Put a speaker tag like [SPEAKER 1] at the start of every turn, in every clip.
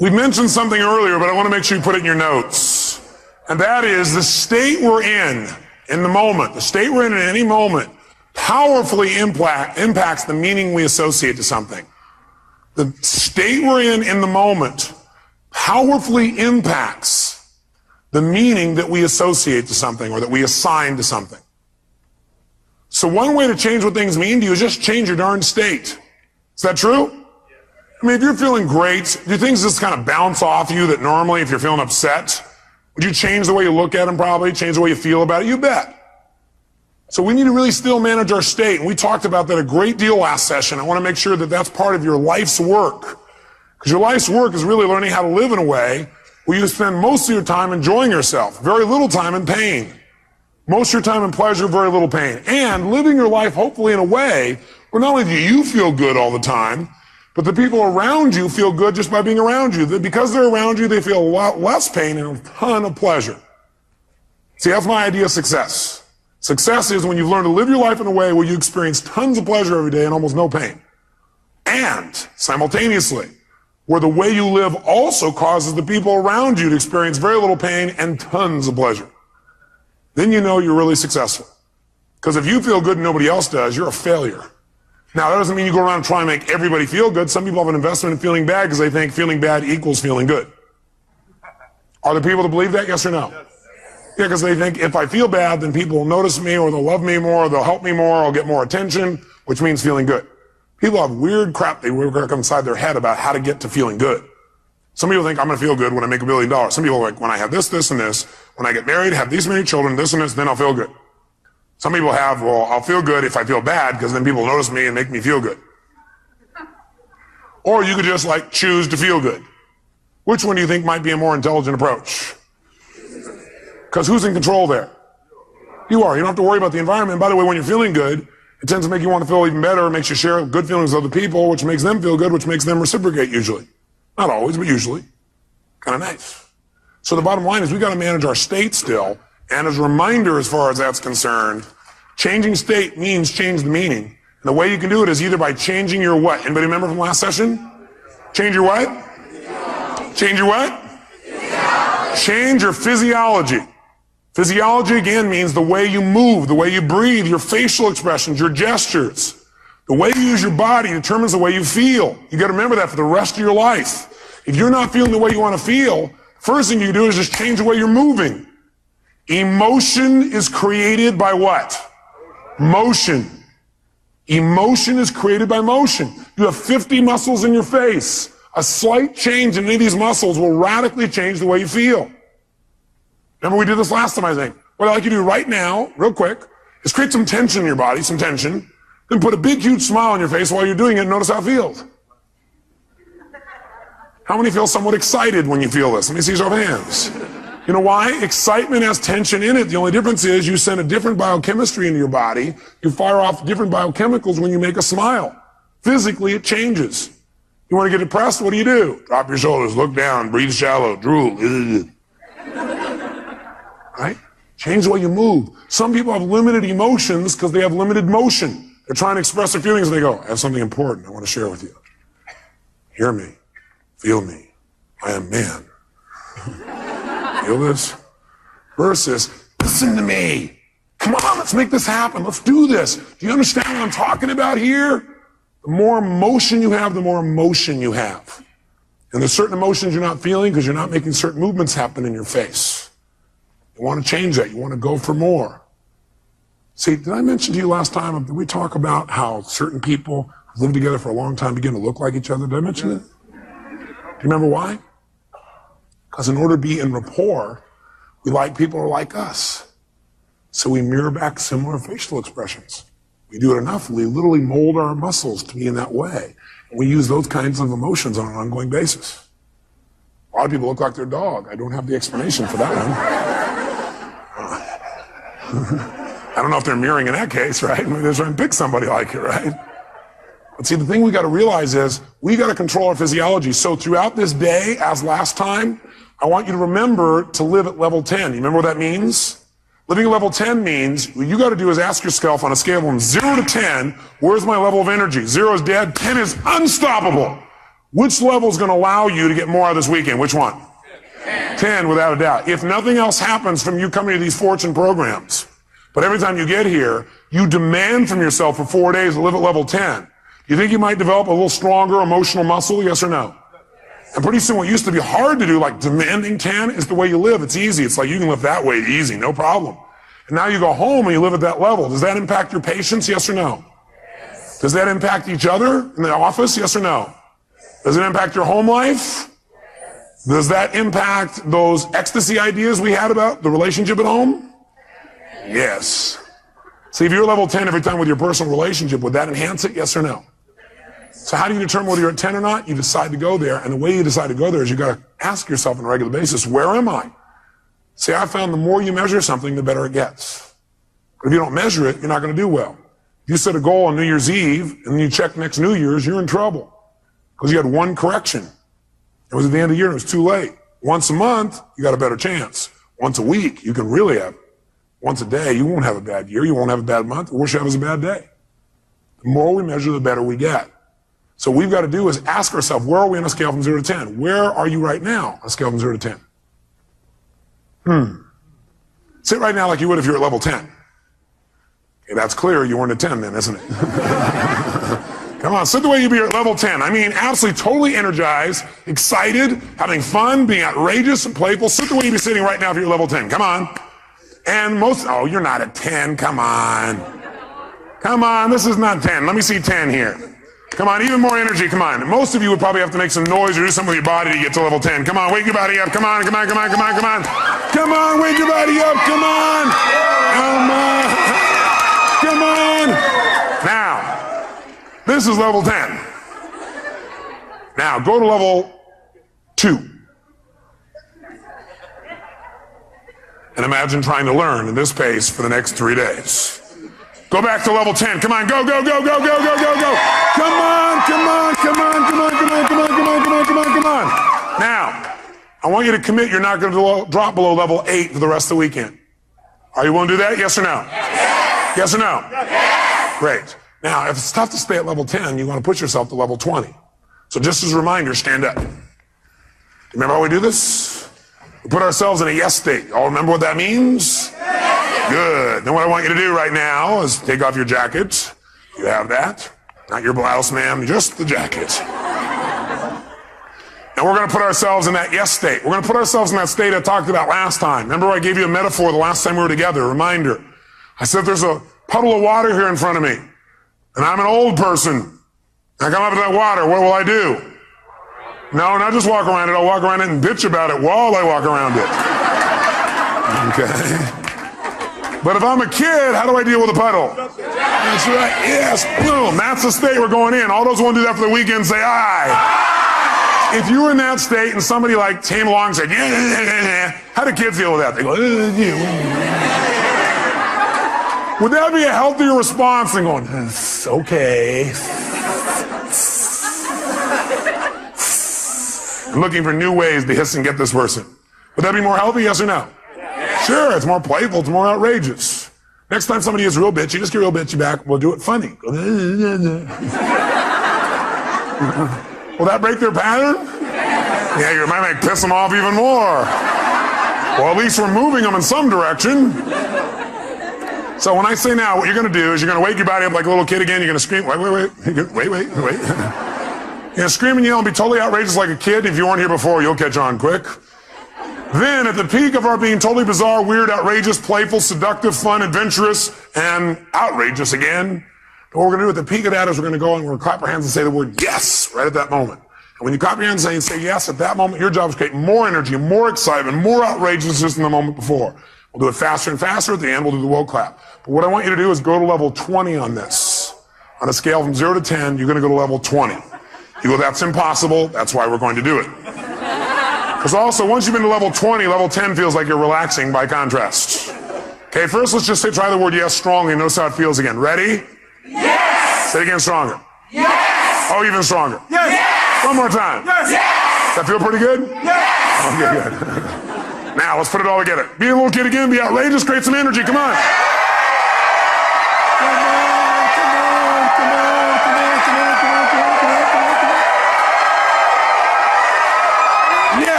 [SPEAKER 1] We mentioned something earlier, but I want to make sure you put it in your notes. And that is the state we're in the moment, the state we're in at any moment, powerfully impacts the meaning we associate to something. The state we're in the moment powerfully impacts the meaning that we associate to something or that we assign to something. So one way to change what things mean to you is just change your darn state. Is that true? I mean, if you're feeling great, do things just kind of bounce off you that normally if you're feeling upset? Would you change the way you look at them probably, change the way you feel about it? You bet. So we need to really still manage our state. And we talked about that a great deal last session. I want to make sure that that's part of your life's work. Because your life's work is really learning how to live in a way where you spend most of your time enjoying yourself, very little time in pain. Most of your time in pleasure, very little pain. And living your life hopefully in a way where not only do you feel good all the time, but the people around you feel good just by being around you. Because they're around you, they feel a lot less pain and a ton of pleasure. See, that's my idea of success. Success is when you've learned to live your life in a way where you experience tons of pleasure every day and almost no pain. And simultaneously, where the way you live also causes the people around you to experience very little pain and tons of pleasure. Then you know you're really successful. Because if you feel good and nobody else does, you're a failure. Now, that doesn't mean you go around and try and make everybody feel good. Some people have an investment in feeling bad because they think feeling bad equals feeling good. Are there people that believe that? Yes or no? Yes. Yeah, because they think if I feel bad, then people will notice me or they'll love me more or they'll help me more or I'll get more attention, which means feeling good. People have weird crap they work inside their head about how to get to feeling good. Some people think I'm going to feel good when I make $1 billion. Some people are like, when I have this, this, and this, when I get married, have these many children, this and this, then I'll feel good. Some people have, well, I'll feel good if I feel bad because then people notice me and make me feel good. Or you could just like choose to feel good. Which one do you think might be a more intelligent approach? Because who's in control there? You are. You don't have to worry about the environment. And by the way, when you're feeling good, it tends to make you want to feel even better. It makes you share good feelings with other people, which makes them feel good, which makes them reciprocate usually. Not always, but usually. Kind of nice. So the bottom line is we got to manage our state still. And as a reminder, as far as that's concerned, changing state means change the meaning. And the way you can do it is either by changing your what? Anybody remember from last session? Change your what? Change your what? Change your physiology. Physiology, again, means the way you move, the way you breathe, your facial expressions, your gestures. The way you use your body determines the way you feel. You got to remember that for the rest of your life. If you're not feeling the way you want to feel, first thing you do is just change the way you're moving. Emotion is created by what? Motion. Emotion is created by motion. You have 50 muscles in your face. A slight change in any of these muscles will radically change the way you feel. Remember we did this last time, I think. What I'd like you to do right now, real quick, is create some tension in your body, some tension, then put a big, huge smile on your face while you're doing it and notice how it feels. How many feel somewhat excited when you feel this? Let me see your hands. You know why? Excitement has tension in it. The only difference is you send a different biochemistry into your body. You fire off different biochemicals when you make a smile. Physically, it changes. You want to get depressed? What do? Drop your shoulders, look down, breathe shallow, drool. Right? Change the way you move. Some people have limited emotions because they have limited motion. They're trying to express their feelings and they go, I have something important I want to share with you. Hear me. Feel me. I am man. Feel this? Versus, listen to me. Come on, let's make this happen. Let's do this. Do you understand what I'm talking about here? The more emotion you have, the more emotion you have. And there's certain emotions you're not feeling because you're not making certain movements happen in your face. You want to change that. You want to go for more. See, did I mention to you last time, did we talk about how certain people who live together for a long time begin to look like each other? Did I mention it? Do you remember why? Because in order to be in rapport, we like people who are like us. So we mirror back similar facial expressions. We do it enough, we literally mold our muscles to be in that way. And we use those kinds of emotions on an ongoing basis. A lot of people look like their dog. I don't have the explanation for that one. I don't know if they're mirroring in that case, right? Maybe they're trying to pick somebody like it, right? But see, the thing we got to realize is we got to control our physiology. So throughout this day, as last time, I want you to remember to live at level 10. You remember what that means? Living at level 10 means what you got to do is ask yourself on a scale from 0 to 10, where's my level of energy? 0 is dead, 10 is unstoppable. Which level is going to allow you to get more out of this weekend? Which one? 10, without a doubt. If nothing else happens from you coming to these Fortune programs, but every time you get here, you demand from yourself for 4 days to live at level 10, you think you might develop a little stronger emotional muscle, yes or no? And pretty soon what used to be hard to do, like demanding 10, is the way you live. It's easy. It's like you can live that way easy, no problem. And now you go home and you live at that level. Does that impact your patients, yes or no? Yes. Does that impact each other in the office, yes or no? Does it impact your home life? Does that impact those ecstasy ideas we had about the relationship at home? Yes. See, if you're level 10 every time with your personal relationship, would that enhance it, yes or no? So how do you determine whether you're at 10 or not? You decide to go there, and the way you decide to go there is you got to ask yourself on a regular basis, where am I? See, I found the more you measure something, the better it gets. But if you don't measure it, you're not going to do well. If you set a goal on New Year's Eve, and then you check next New Year's, you're in trouble. Because you had one correction. It was at the end of the year, and it was too late. Once a month, you got a better chance. Once a week, you can really have it. Once a day, you won't have a bad year, you won't have a bad month, the worst you have is a bad day. The more we measure, the better we get. So what we've got to do is ask ourselves, where are we on a scale from 0 to 10? Where are you right now on a scale from 0 to 10? Sit right now like you would if you were at level 10. Okay, that's clear, you weren't at 10 then, isn't it? Come on, sit the way you'd be at level 10. I mean, absolutely, totally energized, excited, having fun, being outrageous and playful. Sit the way you'd be sitting right now if you're at level 10. Come on. And oh, you're not at 10. Come on. Come on, this is not 10. Let me see 10 here. Come on, even more energy, come on. Most of you would probably have to make some noise or do something with your body to get to level 10. Come on, wake your body up. Come on, come on, come on, come on, come on. Come on, wake your body up. Come on. Come on. Come on. Now, this is level 10. Now, go to level 2. And imagine trying to learn at this pace for the next 3 days. Go back to level 10. Come on, go, go, go, go, go, go, go, go. Come on, come on, come on, come on, come on, come on, come on, come on, come on, come on. Now, I want you to commit you're not going to drop below level 8 for the rest of the weekend. Are you willing to do that? Yes or no? Yes. Yes or no? Yes. Great. Now, if it's tough to stay at level 10, you want to push yourself to level 20. So just as a reminder, stand up. Remember how we do this? We put ourselves in a yes state. All remember what that means? Good. Then what I want you to do right now is take off your jacket. You have that. Not your blouse, ma'am, just the jacket. And we're going to put ourselves in that yes state. We're going to put ourselves in that state I talked about last time. Remember I gave you a metaphor the last time we were together, a reminder. I said there's a puddle of water here in front of me. And I'm an old person. I come up to that water, what will I do? No, not just walk around it. I'll walk around it and bitch about it while I walk around it. Okay. But if I'm a kid, how do I deal with a puddle? That's right. Yes. Boom. That's the state we're going in. All those who want to do that for the weekend say aye. If you were in that state and somebody like came along and said, yeah, how do kids deal with that? They go, would that be a healthier response than going, okay. I'm looking for new ways to hiss and get this person. Would that be more healthy, yes or no? Sure, it's more playful, it's more outrageous. Next time somebody is real bitchy, just get real bitchy back. We'll do it funny. Will that break their pattern? Yeah, you might piss them off even more. Well, at least we're moving them in some direction. So when I say now, what you're going to do is you're going to wake your body up like a little kid again. You're going to scream, wait. You're going to scream and yell and be totally outrageous like a kid. If you weren't here before, you'll catch on quick. Then, at the peak of our being totally bizarre, weird, outrageous, playful, seductive, fun, adventurous, and outrageous again, what we're going to do at the peak of that is we're going to go and we're going to clap our hands and say the word yes right at that moment. And when you clap your hands and say yes at that moment, your job is to create more energy, more excitement, more outrageousness than the moment before. We'll do it faster and faster. At the end, we'll do the woe clap. But what I want you to do is go to level 20 on this. On a scale from 0 to 10, you're going to go to level 20. You go, that's impossible. That's why we're going to do it. Because also, once you've been to level 20, level 10 feels like you're relaxing by contrast. Okay, first let's just try the word yes strongly and notice how it feels again. Ready? Yes! Say it again stronger. Yes! Oh, even stronger. Yes! One more time. Yes! Yes! Does that feel pretty good? Yes! Okay, good. Now, let's put it all together. Be a little kid again, be outrageous, create some energy, come on.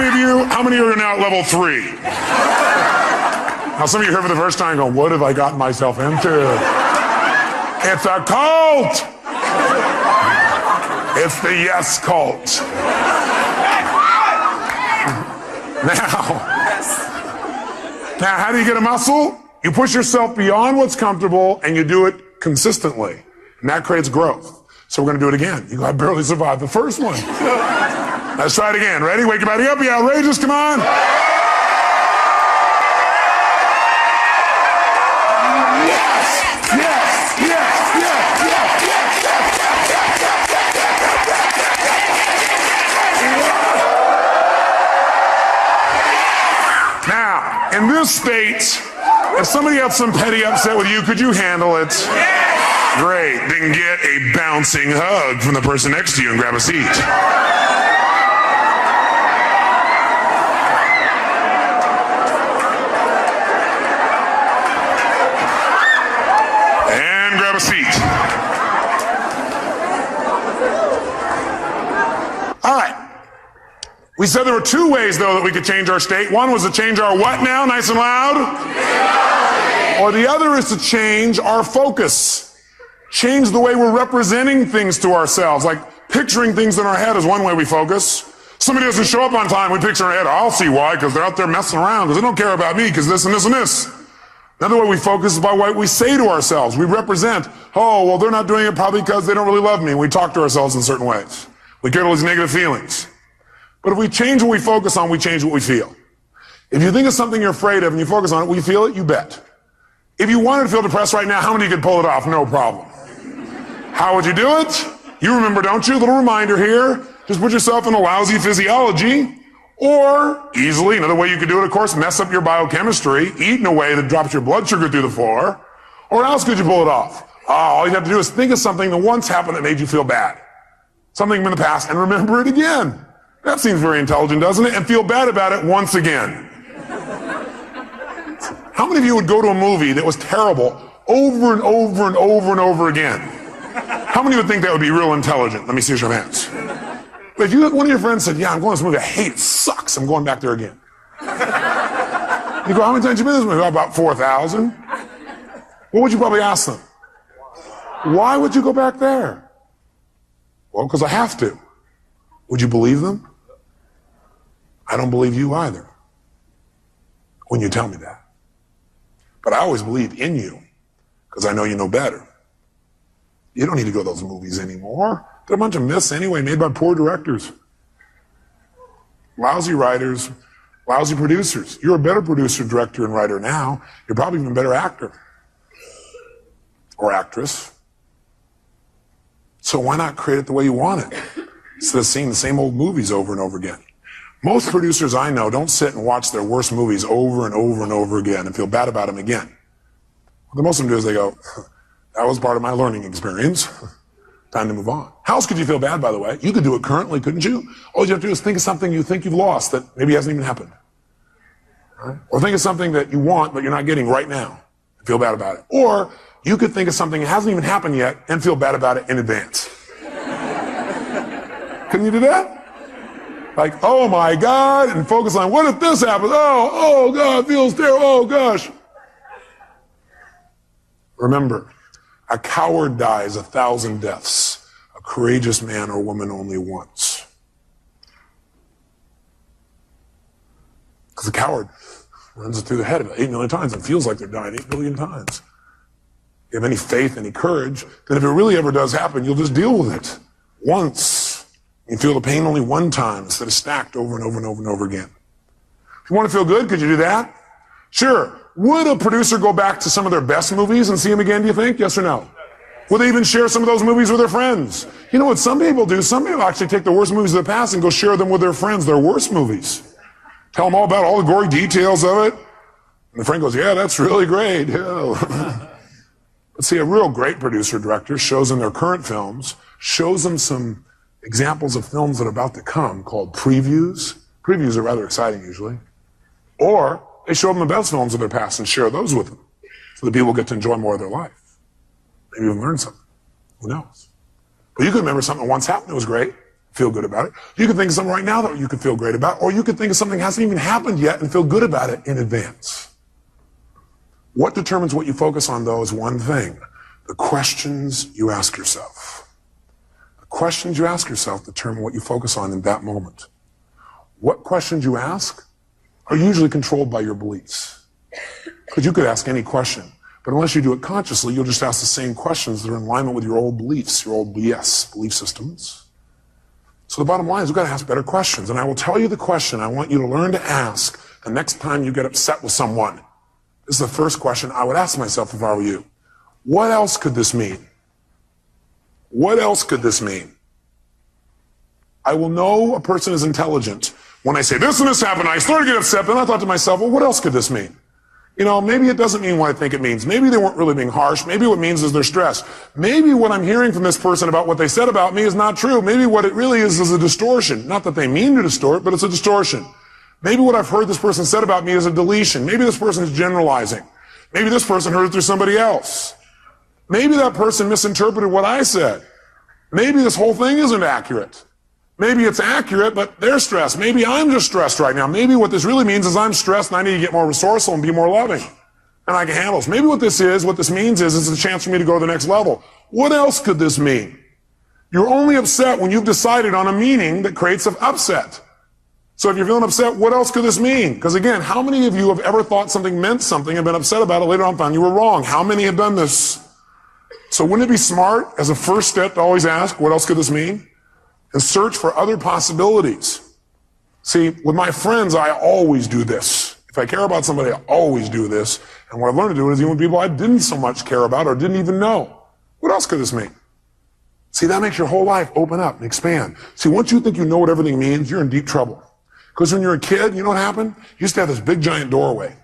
[SPEAKER 1] how many are now at level 3? Now some of you here for the first time going, what have I gotten myself into? It's a cult. It's the yes cult. Now, how do you get a muscle? You push yourself beyond what's comfortable and you do it consistently. And that creates growth. So we're going to do it again. You go, I barely survived the first one. Let's try it again. Ready? Wake your body up. Be outrageous. Come on. Now, in this state, if somebody had some petty upset with you, could you handle it? Great. Then get a bouncing hug from the person next to you and grab a seat. And grab a seat. All right. We said there were 2 ways, though, that we could change our state. One was to change our what now? Nice and loud. Or the other is to change our focus. Change the way we're representing things to ourselves. Like picturing things in our head is one way we focus. Somebody doesn't show up on time, we picture in our head, I'll see why, because they're out there messing around, because they don't care about me, because this and this and this. Another way we focus is by what we say to ourselves. We represent, oh, well, they're not doing it probably because they don't really love me. We talk to ourselves in certain ways. We get all these negative feelings. But if we change what we focus on, we change what we feel. If you think of something you're afraid of and you focus on it, will you feel it? You bet. If you wanted to feel depressed right now, how many could pull it off? No problem. How would you do it? You remember, don't you? A little reminder here. Just put yourself in a lousy physiology. Or, easily, another way you could do it, of course, mess up your biochemistry, eat in a way that drops your blood sugar through the floor. Or how else could you pull it off? All you have to do is think of something that once happened that made you feel bad. Something from the past, and remember it again. That seems very intelligent, doesn't it? And feel bad about it once again. How many of you would go to a movie that was terrible over and over and over and over again? How many would think that would be real intelligent? Let me see your hands. But if one of your friends said, yeah, I'm going to this movie, I hate it, sucks, I'm going back there again. You go, how many times have you been to this movie? About 4,000. What would you probably ask them? Why would you go back there? Well, because I have to. Would you believe them? I don't believe you either when you tell me that. But I always believe in you because I know you know better. You don't need to go to those movies anymore. They're a bunch of myths anyway, made by poor directors. Lousy writers, lousy producers. You're a better producer, director, and writer now. You're probably even a better actor or actress. So why not create it the way you want it instead of seeing the same old movies over and over again? Most producers I know don't sit and watch their worst movies over and over and over again and feel bad about them again. What most of them do is they go, that was part of my learning experience. Time to move on. How else could you feel bad, by the way? You could do it currently, couldn't you? All you have to do is think of something you think you've lost that maybe hasn't even happened. Right? Or think of something that you want but you're not getting right now and feel bad about it. Or you could think of something that hasn't even happened yet and feel bad about it in advance. Couldn't you do that? Like, oh my God, and focus on what if this happens? Oh God, it feels terrible. Oh gosh. Remember, a coward dies 1,000 deaths. A courageous man or woman only once. Because a coward runs it through the head about 8 million times and feels like they're dying 8 billion times. If you have any faith, any courage, then if it really ever does happen, you'll just deal with it once. You feel the pain only one time instead of stacked over and over and over and over again. If you want to feel good, could you do that? Sure. Would a producer go back to some of their best movies and see them again, do you think? Yes or no? Would they even share some of those movies with their friends? You know what some people do? Some people actually take the worst movies of the past and go share them with their friends, their worst movies. Tell them all about all the gory details of it. And the friend goes, yeah, that's really great. Yeah. But see, a real great producer director shows them their current films, shows them some examples of films that are about to come called previews. Previews are rather exciting usually. Or they show them the best films of their past and share those with them so that people get to enjoy more of their life. Maybe even learn something. Who knows? But you could remember something that once happened that was great. feel good about it. You can think of something right now that you could feel great about, or you could think of something that hasn't even happened yet and feel good about it in advance. What determines what you focus on, though, is one thing: the questions you ask yourself. The questions you ask yourself determine what you focus on in that moment. What questions you ask are usually controlled by your beliefs. Because you could ask any question, but unless you do it consciously, you'll just ask the same questions that are in alignment with your old beliefs, your old BS, belief systems. So the bottom line is we've got to ask better questions. And I will tell you the question I want you to learn to ask the next time you get upset with someone. This is the first question I would ask myself if I were you. What else could this mean? What else could this mean? I will know a person is intelligent when I say this and this happened. I started to get upset, then I thought to myself, well, what else could this mean? You know, maybe it doesn't mean what I think it means. Maybe they weren't really being harsh. Maybe what it means is they're stressed. Maybe what I'm hearing from this person about what they said about me is not true. Maybe what it really is a distortion. Not that they mean to distort, but it's a distortion. Maybe what I've heard this person said about me is a deletion. Maybe this person is generalizing. Maybe this person heard it through somebody else. Maybe that person misinterpreted what I said. Maybe this whole thing isn't accurate. Maybe it's accurate, but they're stressed. Maybe I'm just stressed right now. Maybe what this really means is I'm stressed and I need to get more resourceful and be more loving. And I can handle this. Maybe what this means is it's a chance for me to go to the next level. What else could this mean? You're only upset when you've decided on a meaning that creates an upset. So if you're feeling upset, what else could this mean? Because again, how many of you have ever thought something meant something and been upset about it later on and found you were wrong? How many have done this? So wouldn't it be smart as a first step to always ask, what else could this mean? And search for other possibilities. See, with my friends, I always do this. If I care about somebody, I always do this. And what I've learned to do is even with people I didn't so much care about or didn't even know. What else could this mean? See, that makes your whole life open up and expand. See, once you think you know what everything means, you're in deep trouble. Because when you're a kid, you know what happened? You used to have this big giant doorway.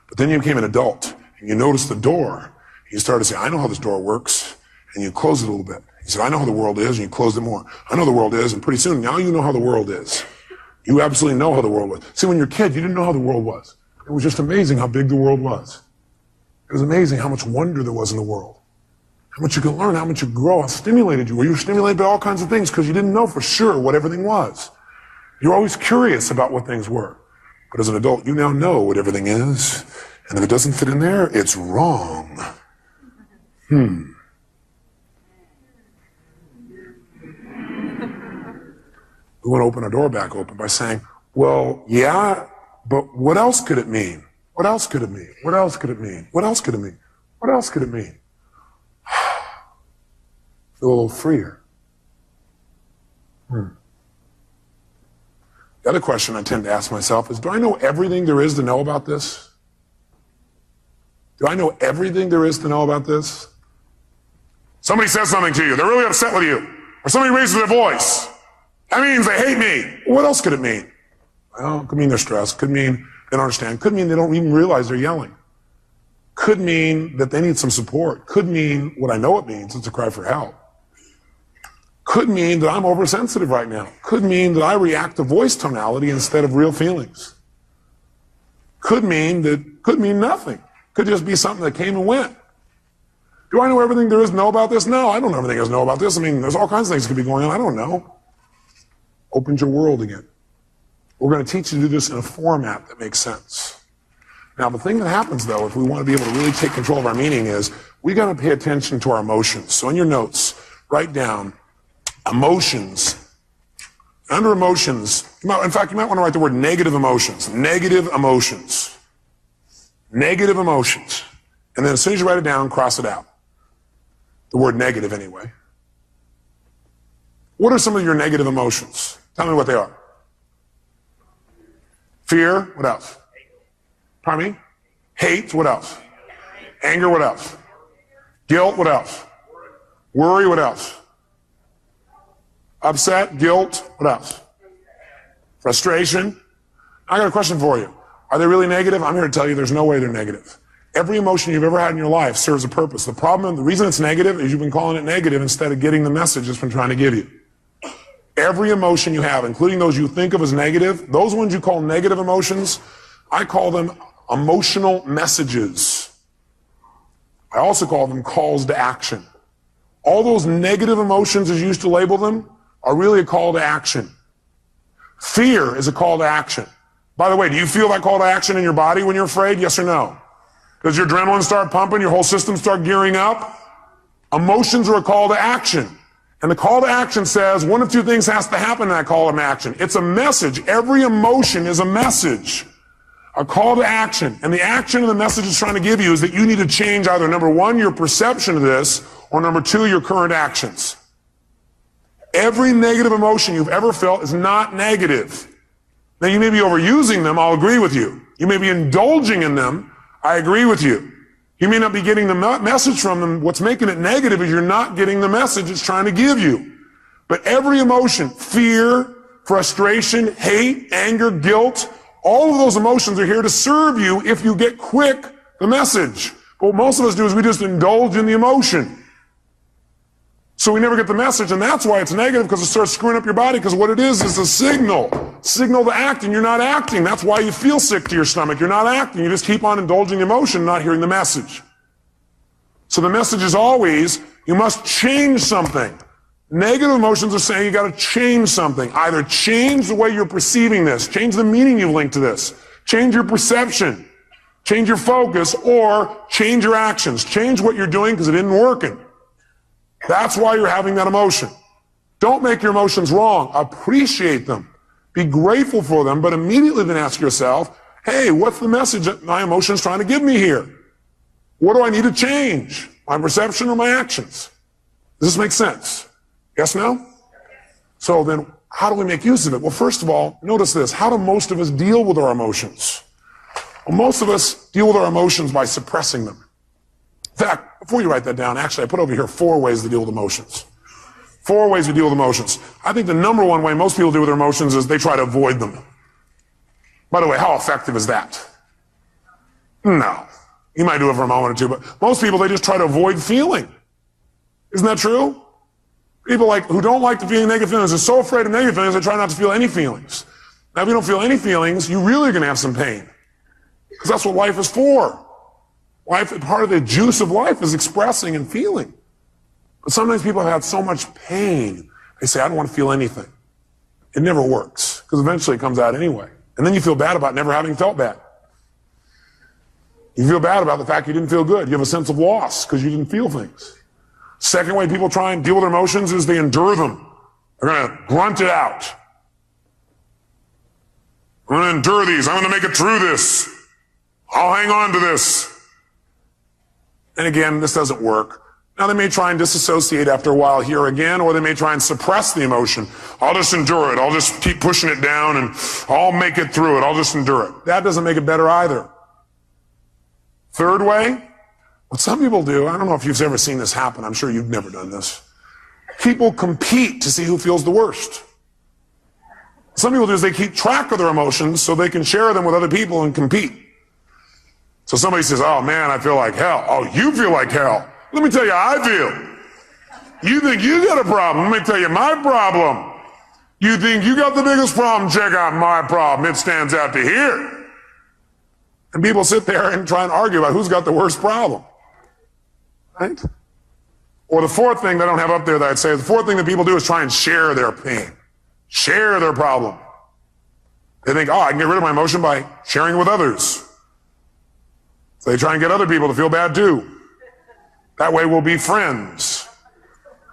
[SPEAKER 1] But then you became an adult, and you noticed the door. You started to say, I know how this door works. And you close it a little bit. You said, I know how the world is, and you closed it more. I know the world is, and pretty soon, now you know how the world is. You absolutely know how the world was. See, when you're a kid, you didn't know how the world was. It was just amazing how big the world was. It was amazing how much wonder there was in the world. How much you could learn, how much you could grow, how stimulated you were. You were stimulated by all kinds of things because you didn't know for sure what everything was. You're always curious about what things were. But as an adult, you now know what everything is. And if it doesn't fit in there, it's wrong. We want to open our door back open by saying, well, yeah, but what else could it mean? What else could it mean? What else could it mean? What else could it mean? What else could it mean? Feel a little freer. The other question I tend to ask myself is, do I know everything there is to know about this? Do I know everything there is to know about this? Somebody says something to you, they're really upset with you, or somebody raises their voice. That means they hate me. What else could it mean? Well, it could mean they're stressed. Could mean they don't understand. Could mean they don't even realize they're yelling. Could mean that they need some support. Could mean what I know it means. It's a cry for help. Could mean that I'm oversensitive right now. Could mean that I react to voice tonality instead of real feelings. Could mean nothing. Could just be something that came and went. Do I know everything there is to know about this? No, I don't know everything there is to know about this. I mean, there's all kinds of things that could be going on. I don't know. Opens your world again. We're going to teach you to do this in a format that makes sense. Now, the thing that happens, though, if we want to be able to really take control of our meaning is we got to pay attention to our emotions. So in your notes, write down emotions. Under emotions, in fact, you might want to write the word negative emotions. Negative emotions. Negative emotions. And then as soon as you write it down, cross it out. The word negative, anyway. What are some of your negative emotions? Tell me what they are. Fear, what else? Pardon me? Hate, what else? Anger, what else? Guilt, what else? Worry, what else? Upset, guilt, what else? Frustration. I got a question for you. Are they really negative? I'm here to tell you there's no way they're negative. Every emotion you've ever had in your life serves a purpose. The problem, the reason it's negative is you've been calling it negative instead of getting the message it's been trying to give you. Every emotion you have, including those you think of as negative, those ones you call negative emotions, I call them emotional messages. I also call them calls to action. All those negative emotions, as you used to label them, are really a call to action. Fear is a call to action. By the way, do you feel that call to action in your body when you're afraid? Yes or no? Does your adrenaline start pumping? Your whole system start gearing up? Emotions are a call to action. And the call to action says one of two things has to happen in that call to action. It's a message. Every emotion is a message. A call to action. And the action and the message it's trying to give you is that you need to change either, number one, your perception of this, or number two, your current actions. Every negative emotion you've ever felt is not negative. Now, you may be overusing them. I'll agree with you. You may be indulging in them. I agree with you. You may not be getting the message from them. What's making it negative is you're not getting the message it's trying to give you. But every emotion, fear, frustration, hate, anger, guilt, all of those emotions are here to serve you if you get quick the message. But what most of us do is we just indulge in the emotion. So we never get the message, and that's why it's negative, because it starts screwing up your body, because what it is a signal to act, and you're not acting. That's why you feel sick to your stomach. You're not acting. You just keep on indulging the emotion, not hearing the message. So the message is always, you must change something. Negative emotions are saying you got to change something. Either change the way you're perceiving this, change the meaning you've linked to this, change your perception, change your focus, or change your actions. Change what you're doing because it isn't working. That's why you're having that emotion. Don't make your emotions wrong. Appreciate them. Be grateful for them, but immediately then ask yourself, hey, what's the message that my emotion's trying to give me here? What do I need to change? My perception or my actions? Does this make sense? Yes, no? So then, how do we make use of it? Well, first of all, notice this. How do most of us deal with our emotions? Well, most of us deal with our emotions by suppressing them. In fact, before you write that down, actually, I put over here 4 ways to deal with emotions. 4 ways to deal with emotions. I think the number one way most people deal with their emotions is they try to avoid them. By the way, how effective is that? No. You might do it for a moment or two, but most people, they just try to avoid feeling. Isn't that true? People who don't like to feel negative feelings are so afraid of negative feelings, they try not to feel any feelings. Now, if you don't feel any feelings, you really are going to have some pain. Because that's what life is for. Life, part of the juice of life is expressing and feeling. But sometimes people have had so much pain, they say, I don't want to feel anything. It never works, because eventually it comes out anyway. And then you feel bad about never having felt bad. You feel bad about the fact you didn't feel good. You have a sense of loss because you didn't feel things. Second way people try and deal with their emotions is they endure them. They're going to grunt it out. I'm going to endure these. I'm going to make it through this. I'll hang on to this. And again, this doesn't work. Now, they may try and disassociate after a while here again, or they may try and suppress the emotion. I'll just endure it. I'll just keep pushing it down, and I'll make it through it. I'll just endure it. That doesn't make it better either. Third way, what some people do, I don't know if you've ever seen this happen. I'm sure you've never done this. People compete to see who feels the worst. Some people do is they keep track of their emotions so they can share them with other people and compete. So somebody says, oh man, I feel like hell. Oh, you feel like hell. Let me tell you how I feel. You think you got a problem. Let me tell you my problem. You think you got the biggest problem. Check out my problem. It stands out to here. And people sit there and try and argue about who's got the worst problem. Right? Or the fourth thing that I don't have up there that I'd say, the fourth thing that people do is try and share their pain. Share their problem. They think, oh, I can get rid of my emotion by sharing it with others. So they try and get other people to feel bad too. That way we'll be friends.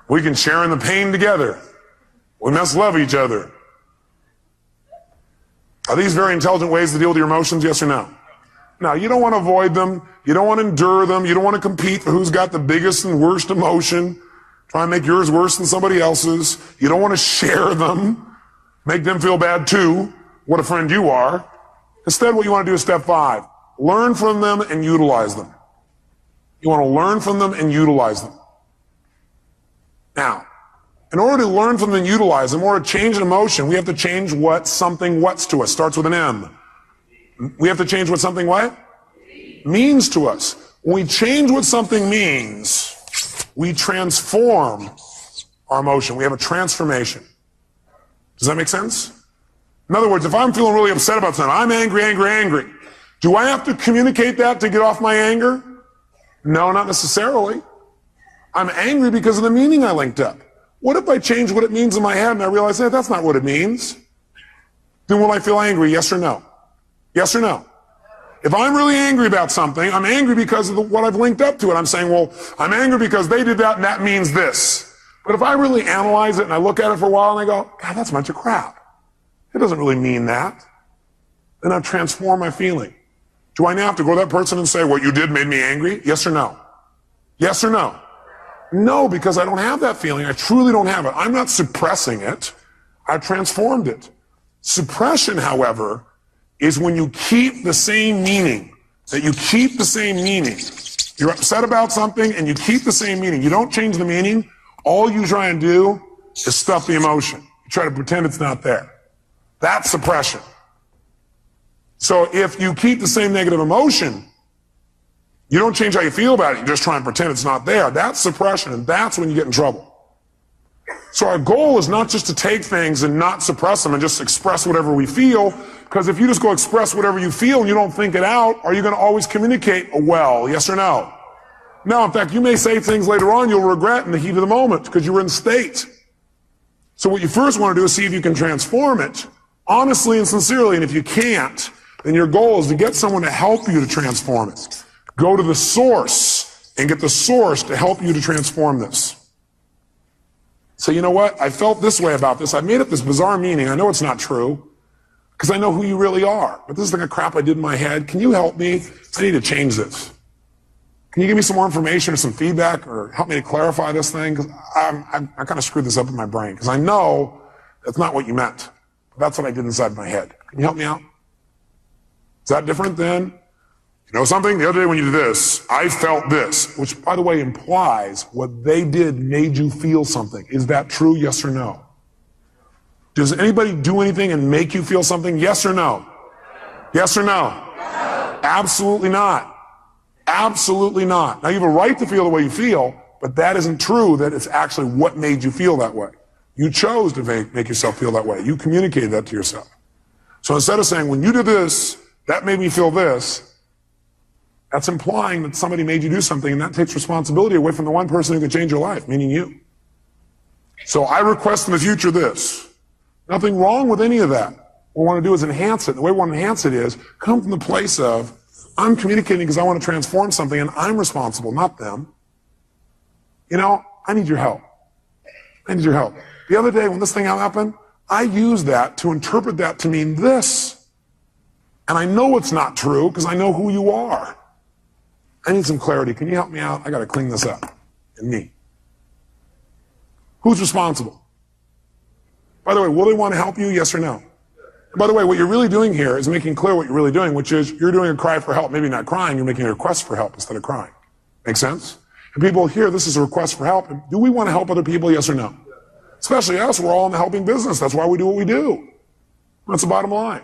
[SPEAKER 1] We can share in the pain together. We must love each other. Are these very intelligent ways to deal with your emotions, yes or no? No, you don't want to avoid them. You don't want to endure them. You don't want to compete for who's got the biggest and worst emotion. Try and make yours worse than somebody else's. You don't want to share them. Make them feel bad too. What a friend you are. Instead, what you want to do is step 5. Learn from them and utilize them. You want to learn from them and utilize them. Now, in order to learn from them and utilize them, in order to change an emotion, we have to change what something what's to us. Starts with an M. We have to change what something what? Means to us. When we change what something means, we transform our emotion. We have a transformation. Does that make sense? In other words, if I'm feeling really upset about something, I'm angry, angry, angry. Do I have to communicate that to get off my anger? No, not necessarily. I'm angry because of the meaning I linked up. What if I change what it means in my head and I realize, hey, that's not what it means? Then will I feel angry? Yes or no? Yes or no? If I'm really angry about something, I'm angry because of what I've linked up to it. I'm saying, well, I'm angry because they did that and that means this. But if I really analyze it and I look at it for a while and I go, God, that's a bunch of crap. It doesn't really mean that. Then I've transformed my feeling. Do I now have to go to that person and say, what you did made me angry? Yes or no? Yes or no? No, because I don't have that feeling. I truly don't have it. I'm not suppressing it. I've transformed it. Suppression, however, is when you keep the same meaning. That you keep the same meaning. You're upset about something and you keep the same meaning. You don't change the meaning. All you try and do is stuff the emotion. You try to pretend it's not there. That's suppression. So if you keep the same negative emotion, you don't change how you feel about it. You just try and pretend it's not there. That's suppression, and that's when you get in trouble. So our goal is not just to take things and not suppress them and just express whatever we feel, because if you just go express whatever you feel and you don't think it out, are you going to always communicate well? Yes or no? No, in fact, you may say things later on you'll regret in the heat of the moment because you were in state. So what you first want to do is see if you can transform it honestly and sincerely, and if you can't, then your goal is to get someone to help you to transform it. Go to the source and get the source to help you to transform this. So you know what? I felt this way about this. I made up this bizarre meaning. I know it's not true because I know who you really are. But this is the kind of crap I did in my head. Can you help me? I need to change this. Can you give me some more information or some feedback or help me to clarify this thing? Because I kind of screwed this up in my brain because I know that's not what you meant. That's what I did inside my head. Can you help me out? Is that different than, you know something? The other day when you did this, I felt this, which, by the way, implies what they did made you feel something. Is that true? Yes or no? Does anybody do anything and make you feel something? Yes or no? Yes or no? Absolutely not. Absolutely not. Now, you have a right to feel the way you feel, but that isn't true that it's actually what made you feel that way. You chose to make yourself feel that way. You communicated that to yourself. So instead of saying, when you did this, that made me feel this, that's implying that somebody made you do something, and that takes responsibility away from the one person who can change your life, meaning you. So I request in the future this. Nothing wrong with any of that. What we want to do is enhance it. The way we want to enhance it is come from the place of, I'm communicating because I want to transform something, and I'm responsible, not them. You know, I need your help. I need your help. The other day when this thing happened, I used that to interpret that to mean this. And I know it's not true because I know who you are. I need some clarity. Can you help me out? I got to clean this up. And me. Who's responsible? By the way, will they want to help you? Yes or no? And by the way, what you're really doing here is making clear what you're really doing, which is you're doing a cry for help. Maybe not crying. You're making a request for help instead of crying. Make sense? And people hear this is a request for help. Do we want to help other people? Yes or no? Especially us. We're all in the helping business. That's why we do what we do. That's the bottom line.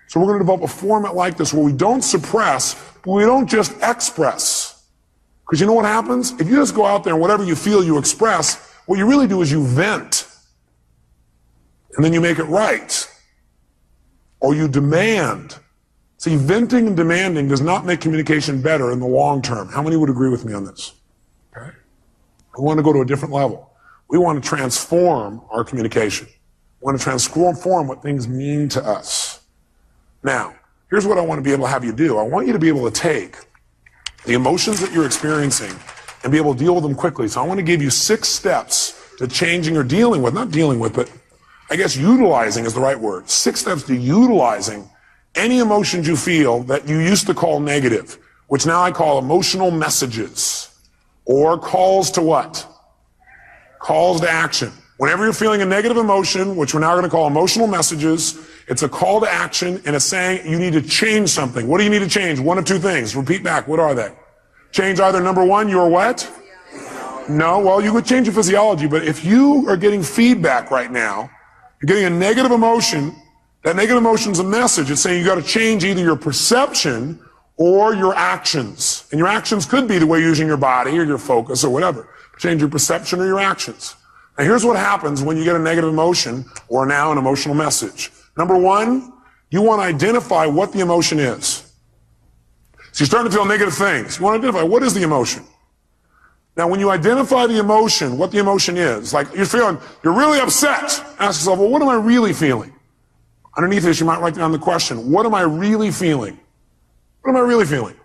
[SPEAKER 1] So we're going to develop a format like this where we don't suppress, but we don't just express. Because you know what happens? If you just go out there and whatever you feel you express, what you really do is you vent. And then you make it right. Or you demand. See, venting and demanding does not make communication better in the long term. How many would agree with me on this? Okay. We want to go to a different level. We want to transform our communication. We want to transform what things mean to us. Now, here's what I want to be able to have you do. I want you to be able to take the emotions that you're experiencing and be able to deal with them quickly. So I want to give you 6 steps to changing or dealing with, not dealing with, but I guess utilizing is the right word. 6 steps to utilizing any emotions you feel that you used to call negative, which now I call emotional messages, or calls to what? Calls to action. Whenever you're feeling a negative emotion, which we're now going to call emotional messages, it's a call to action, and it's saying you need to change something. What do you need to change? One of 2 things. Repeat back. What are they? Change either number 1, your what? No, well, you would change your physiology, but if you are getting feedback right now, you're getting a negative emotion, that negative emotion is a message. It's saying you got to change either your perception or your actions. And your actions could be the way you're using your body or your focus or whatever. Change your perception or your actions. Now here's what happens when you get a negative emotion or now an emotional message. Number 1, you want to identify what the emotion is. So you're starting to feel negative things. You want to identify what is the emotion. Now, when you identify the emotion, what the emotion is, like you're really upset, ask yourself, well, what am I really feeling? Underneath this, you might write down the question, what am I really feeling? What am I really feeling?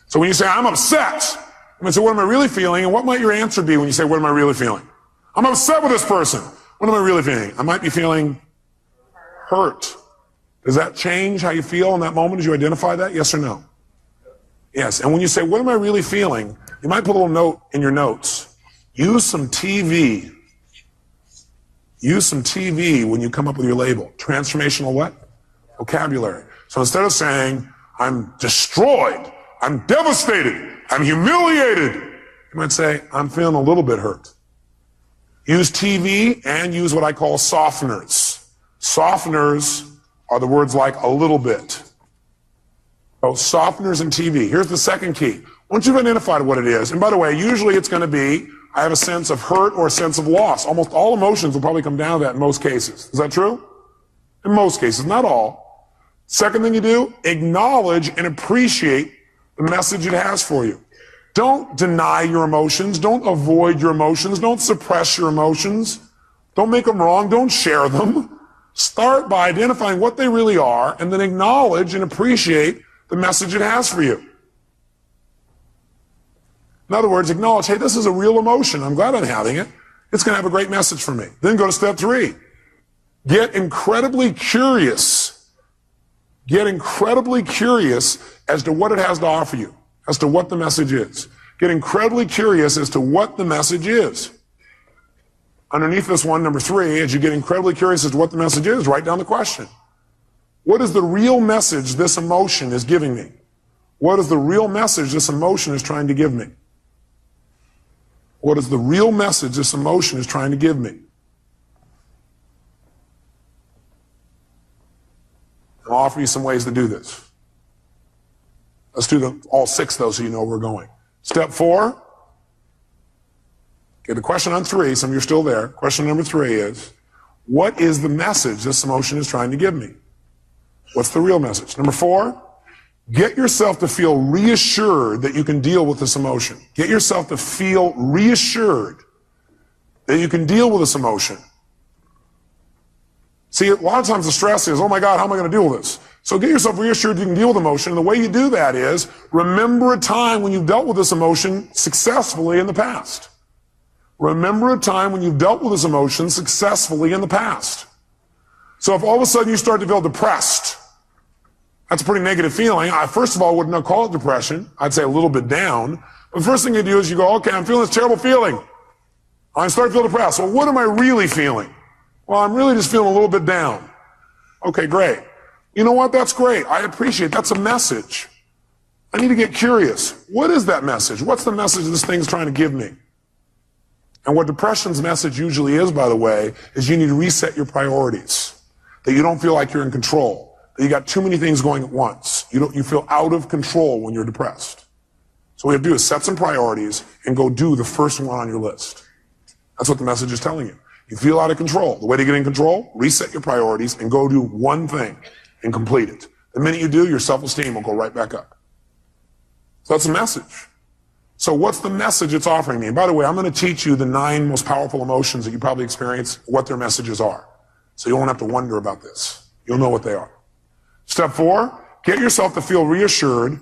[SPEAKER 1] So when you say, I'm upset, I'm going to say, what am I really feeling? And what might your answer be when you say, what am I really feeling? I'm upset with this person. What am I really feeling? I might be feeling hurt. Does that change how you feel in that moment as you identify that? Yes or no? Yes. And when you say, what am I really feeling? You might put a little note in your notes. Use some TV. Use some TV when you come up with your label. Transformational what? Vocabulary. So instead of saying, I'm destroyed, I'm devastated, I'm humiliated, you might say, I'm feeling a little bit hurt. Use TV and use what I call softeners. Softeners are the words like a little bit. So softeners and TV. Here's the second key. Once you've identified what it is, and by the way, usually it's going to be, I have a sense of hurt or a sense of loss. Almost all emotions will probably come down to that in most cases. Is that true? In most cases, not all. Second thing you do, acknowledge and appreciate the message it has for you. Don't deny your emotions. Don't avoid your emotions. Don't suppress your emotions. Don't make them wrong. Don't share them. Start by identifying what they really are and then acknowledge and appreciate the message it has for you. In other words, acknowledge, hey, this is a real emotion. I'm glad I'm having it. It's going to have a great message for me. Then go to step 3. Get incredibly curious. Get incredibly curious as to what it has to offer you, as to what the message is. Get incredibly curious as to what the message is. Underneath this one, number 3, as you get incredibly curious as to what the message is, write down the question. What is the real message this emotion is giving me? What is the real message this emotion is trying to give me? What is the real message this emotion is trying to give me? I'll offer you some ways to do this. Let's do all 6 though so you know where we're going. Step 4. Okay, the question on 3, some of you are still there. Question number 3 is, what is the message this emotion is trying to give me? What's the real message? Number 4, get yourself to feel reassured that you can deal with this emotion. Get yourself to feel reassured that you can deal with this emotion. See, a lot of times the stress is, oh my God, how am I going to deal with this? So get yourself reassured you can deal with emotion. And the way you do that is remember a time when you've dealt with this emotion successfully in the past. Remember a time when you've dealt with this emotion successfully in the past. So if all of a sudden you start to feel depressed, that's a pretty negative feeling. I, first of all, would not call it depression. I'd say a little bit down. But the first thing you do is you go, okay, I'm feeling this terrible feeling. I start to feel depressed. Well, what am I really feeling? Well, I'm really just feeling a little bit down. Okay, great. You know what? That's great. I appreciate it. That's a message. I need to get curious. What is that message? What's the message this thing's trying to give me? And what depression's message usually is, by the way, is you need to reset your priorities. That you don't feel like you're in control. That you got too many things going at once. You feel out of control when you're depressed. So what you have to do is set some priorities and go do the first one on your list. That's what the message is telling you. You feel out of control. The way to get in control, reset your priorities and go do one thing and complete it. The minute you do, your self-esteem will go right back up. So that's a message. So what's the message it's offering me? And by the way, I'm going to teach you the 9 most powerful emotions that you probably experience, what their messages are. So you won't have to wonder about this. You'll know what they are. Step 4, get yourself to feel reassured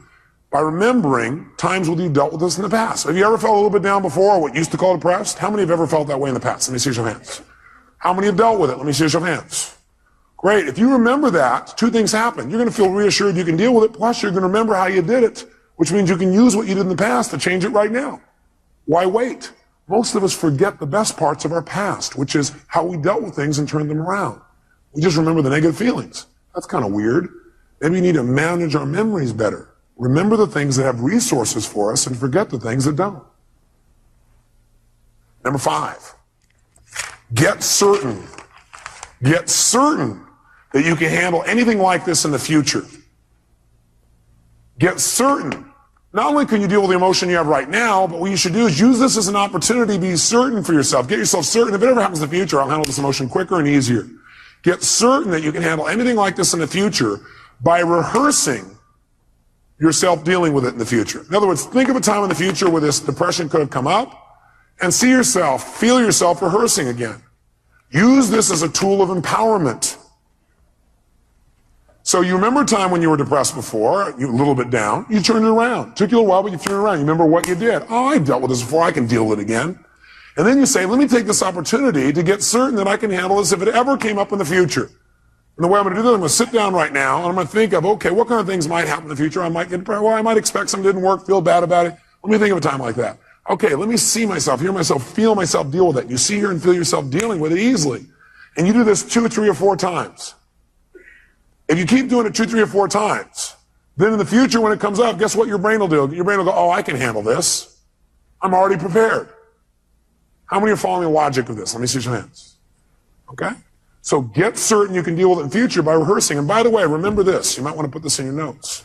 [SPEAKER 1] by remembering times when you've dealt with this in the past. Have you ever felt a little bit down before, or what you used to call depressed? How many have ever felt that way in the past? Let me see your hands. How many have dealt with it? Let me see your hands. Great. If you remember that, 2 things happen. You're going to feel reassured you can deal with it, plus you're going to remember how you did it, which means you can use what you did in the past to change it right now. Why wait? Most of us forget the best parts of our past, which is how we dealt with things and turned them around. We just remember the negative feelings. That's kind of weird. Maybe we need to manage our memories better. Remember the things that have resources for us and forget the things that don't. Number 5, get certain that you can handle anything like this in the future. Get certain. Not only can you deal with the emotion you have right now, but what you should do is use this as an opportunity to be certain for yourself. Get yourself certain. If it ever happens in the future, I'll handle this emotion quicker and easier. Get certain that you can handle anything like this in the future by rehearsing yourself dealing with it in the future. In other words, think of a time in the future where this depression could have come up and see yourself, feel yourself rehearsing again. Use this as a tool of empowerment. So you remember a time when you were depressed before, you were a little bit down, you turned it around. Took you a while, but you turned it around. You remember what you did. Oh, I dealt with this before, I can deal with it again. And then you say, let me take this opportunity to get certain that I can handle this if it ever came up in the future. And the way I'm going to do that, I'm going to sit down right now and I'm going to think of, okay, what kind of things might happen in the future? I might get depressed. Well, I might expect something didn't work, feel bad about it. Let me think of a time like that. Okay, let me see myself, hear myself, feel myself deal with it. You see, hear, and feel yourself dealing with it easily. And you do this 2 or 3 or 4 times. If you keep doing it 2, 3, or 4 times, then in the future when it comes up, guess what your brain will do? Your brain will go, oh, I can handle this. I'm already prepared. How many are following the logic of this? Let me see your hands. Okay? So get certain you can deal with it in the future by rehearsing. And by the way, remember this. You might want to put this in your notes.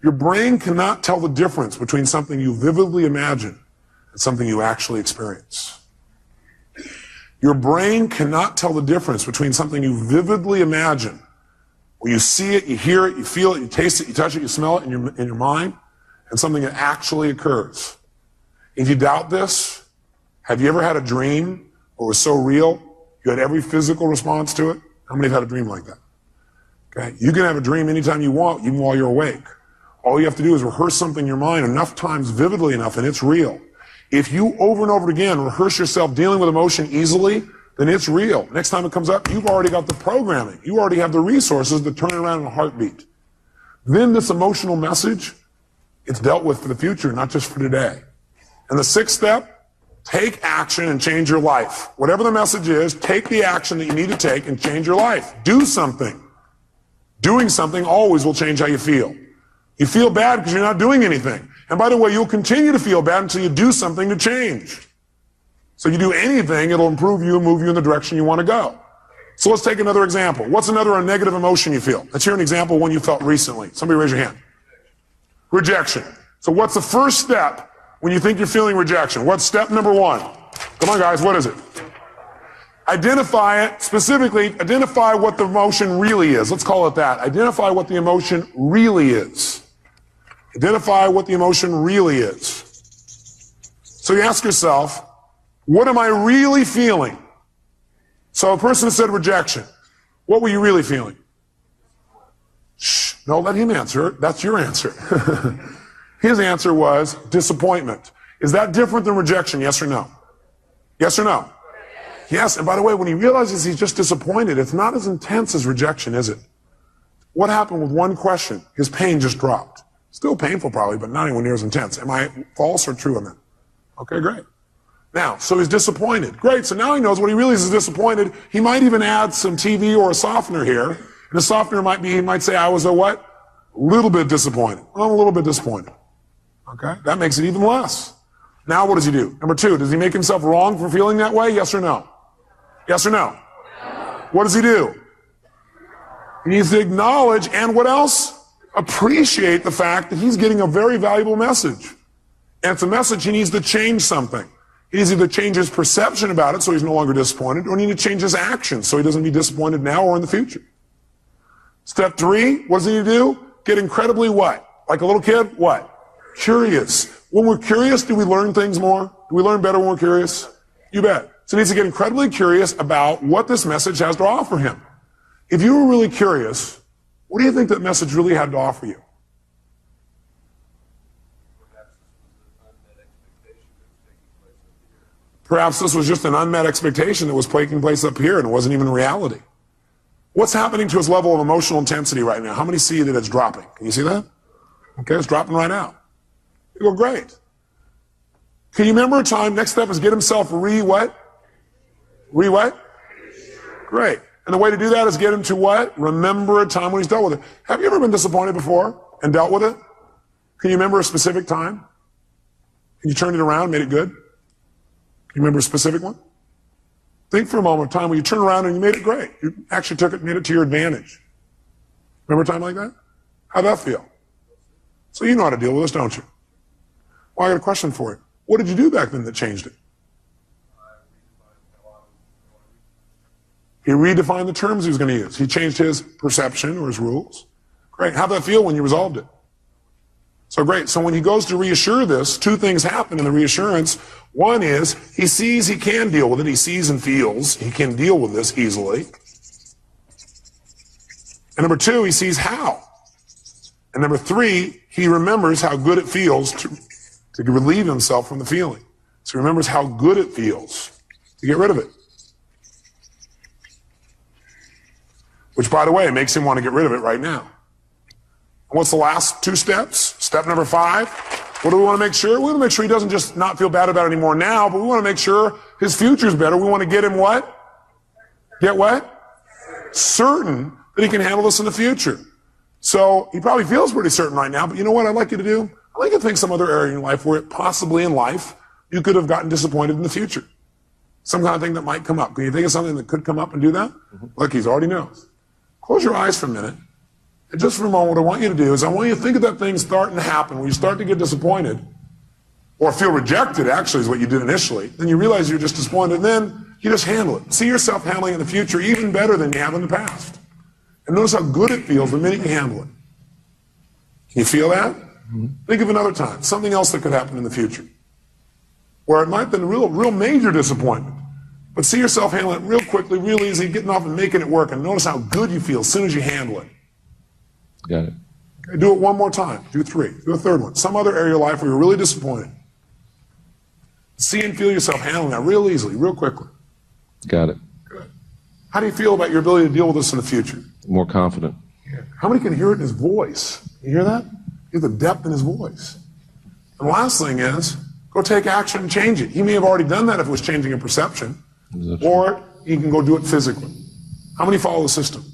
[SPEAKER 1] Your brain cannot tell the difference between something you vividly imagine and something you actually experience. Your brain cannot tell the difference between something you vividly imagine, where you see it, you hear it, you feel it, you taste it, you touch it, you smell it in your mind, and something that actually occurs. If you doubt this, have you ever had a dream that was so real you had every physical response to it? How many have had a dream like that? Okay, you can have a dream anytime you want, even while you're awake. All you have to do is rehearse something in your mind enough times, vividly enough, and it's real. If you over and over again rehearse yourself dealing with emotion easily, then it's real. Next time it comes up, you've already got the programming. You already have the resources to turn it around in a heartbeat. Then this emotional message, it's dealt with for the future, not just for today. And the 6th step, take action and change your life. Whatever the message is, take the action that you need to take and change your life. Do something. Doing something always will change how you feel. You feel bad because you're not doing anything. And by the way, you'll continue to feel bad until you do something to change. So you do anything, it'll improve you and move you in the direction you want to go. So let's take another example. What's another negative emotion you feel? Let's hear an example of one you felt recently. Somebody raise your hand. Rejection. So what's the first step when you think you're feeling rejection? What's step number 1? Come on, guys, what is it? Identify it. Specifically, identify what the emotion really is. Let's call it that. Identify what the emotion really is. Identify what the emotion really is. So you ask yourself, what am I really feeling? So a person said rejection. What were you really feeling? Shh, no, let him answer. That's your answer. His answer was disappointment. Is that different than rejection, yes or no? Yes or no? Yes, and by the way, when he realizes he's just disappointed, it's not as intense as rejection, is it? What happened with one question? His pain just dropped. Still painful probably, but not anywhere near as intense. Am I false or true on that? Okay, great. Now, so he's disappointed. Great, so now he knows when he really is disappointed, he might even add some TV or a softener here. And the softener might be, he might say, I was a what? A little bit disappointed. Well, I'm a little bit disappointed. Okay, that makes it even less. Now what does he do? Number 2, does he make himself wrong for feeling that way? Yes or no? Yes or no? What does he do? He needs to acknowledge and what else? Appreciate the fact that he's getting a very valuable message. And it's a message he needs to change something. He needs to either change his perception about it so he's no longer disappointed, or he needs to change his actions so he doesn't be disappointed now or in the future. Step 3, what does he need to do? Get incredibly what? Like a little kid? What? Curious. When we're curious, do we learn things more? Do we learn better when we're curious? You bet. So he needs to get incredibly curious about what this message has to offer him. If you were really curious, what do you think that message really had to offer you? Perhaps this was just an unmet expectation that was taking place up here and it wasn't even reality. What's happening to his level of emotional intensity right now? How many see that it's dropping? Can you see that? Okay, it's dropping right now. You go, great. Can you remember a time? Next step is get himself what? What? Great. And the way to do that is get him to what? Remember a time when he's dealt with it. Have you ever been disappointed before and dealt with it? Can you remember a specific time? Can you turn it around, made it good? Can you remember a specific one? Think for a moment, a time when you turned around and you made it great. You actually took it, made it to your advantage. Remember a time like that? How'd that feel? So you know how to deal with this, don't you? Well, I got a question for you. What did you do back then that changed it? He redefined the terms he was going to use. He changed his perception or his rules. Great. How'd that feel when you resolved it? So great. So when he goes to reassure this, two things happen in the reassurance. One is he sees he can deal with it. He sees and feels he can deal with this easily. And number two, he sees how. And number three, he remembers how good it feels to relieve himself from the feeling. So he remembers how good it feels to get rid of it. Which, by the way, makes him want to get rid of it right now. And what's the last two steps? Step number 5. What do we want to make sure? We want to make sure he doesn't just not feel bad about it anymore now, but we want to make sure his future's better. We want to get him what? Get what? Certain that he can handle this in the future. So he probably feels pretty certain right now, but you know what I'd like you to do? I'd like you to think some other area in your life where possibly in life you could have gotten disappointed in the future. Some kind of thing that might come up. Can you think of something that could come up and do that? Look, he's already knows. Close your eyes for a minute. And just for a moment, what I want you to do is I want you to think of that thing starting to happen when you start to get disappointed or feel rejected, actually, is what you did initially. Then you realize you're just disappointed, and then you just handle it. See yourself handling it in the future even better than you have in the past. And notice how good it feels the minute you handle it. Can you feel that? Mm-hmm. Think of another time, something else that could happen in the future, where it might have been a real major disappointment. But see yourself handling it real quickly, real easy, getting off and making it work, and notice how good you feel as soon as you handle it.
[SPEAKER 2] Got it.
[SPEAKER 1] Okay, do it one more time. Do 3. Do a third one. Some other area of life where you're really disappointed. See and feel yourself handling that real easily, real quickly.
[SPEAKER 2] Got it.
[SPEAKER 1] Good. How do you feel about your ability to deal with this in the future?
[SPEAKER 2] More confident.
[SPEAKER 1] Yeah. How many can hear it in his voice? You hear that? Hear the depth in his voice. And the last thing is, go take action and change it. He may have already done that if it was changing a perception. Or he can go do it physically. How many follow the system?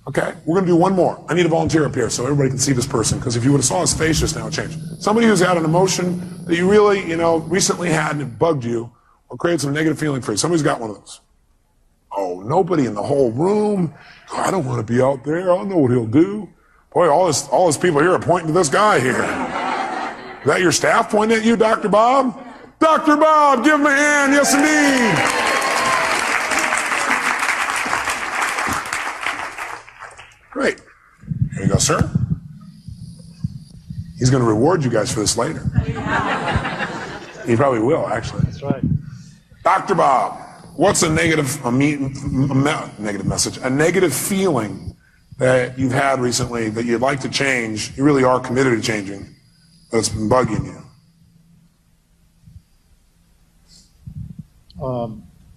[SPEAKER 1] Okay, we're going to do one more. I need a volunteer up here so everybody can see this person, because if you would have saw his face just now, it changed. Somebody who's had an emotion that you really, recently had and it bugged you or created some negative feeling for you. Somebody's got one of those. Oh, nobody in the whole room. Oh, I don't want to be out there. I don't know what he'll do. Boy, all his people here are pointing to this guy here. Is that your staff pointing at you, Dr. Bob? Dr. Bob, give him a hand. Yes, indeed. Great. Here you go, sir. He's going to reward you guys for this later. He probably will, actually.
[SPEAKER 3] That's right.
[SPEAKER 1] Dr. Bob, what's a negative message, a negative feeling that you've had recently that you'd like to change, you really are committed to changing, but it's been bugging you?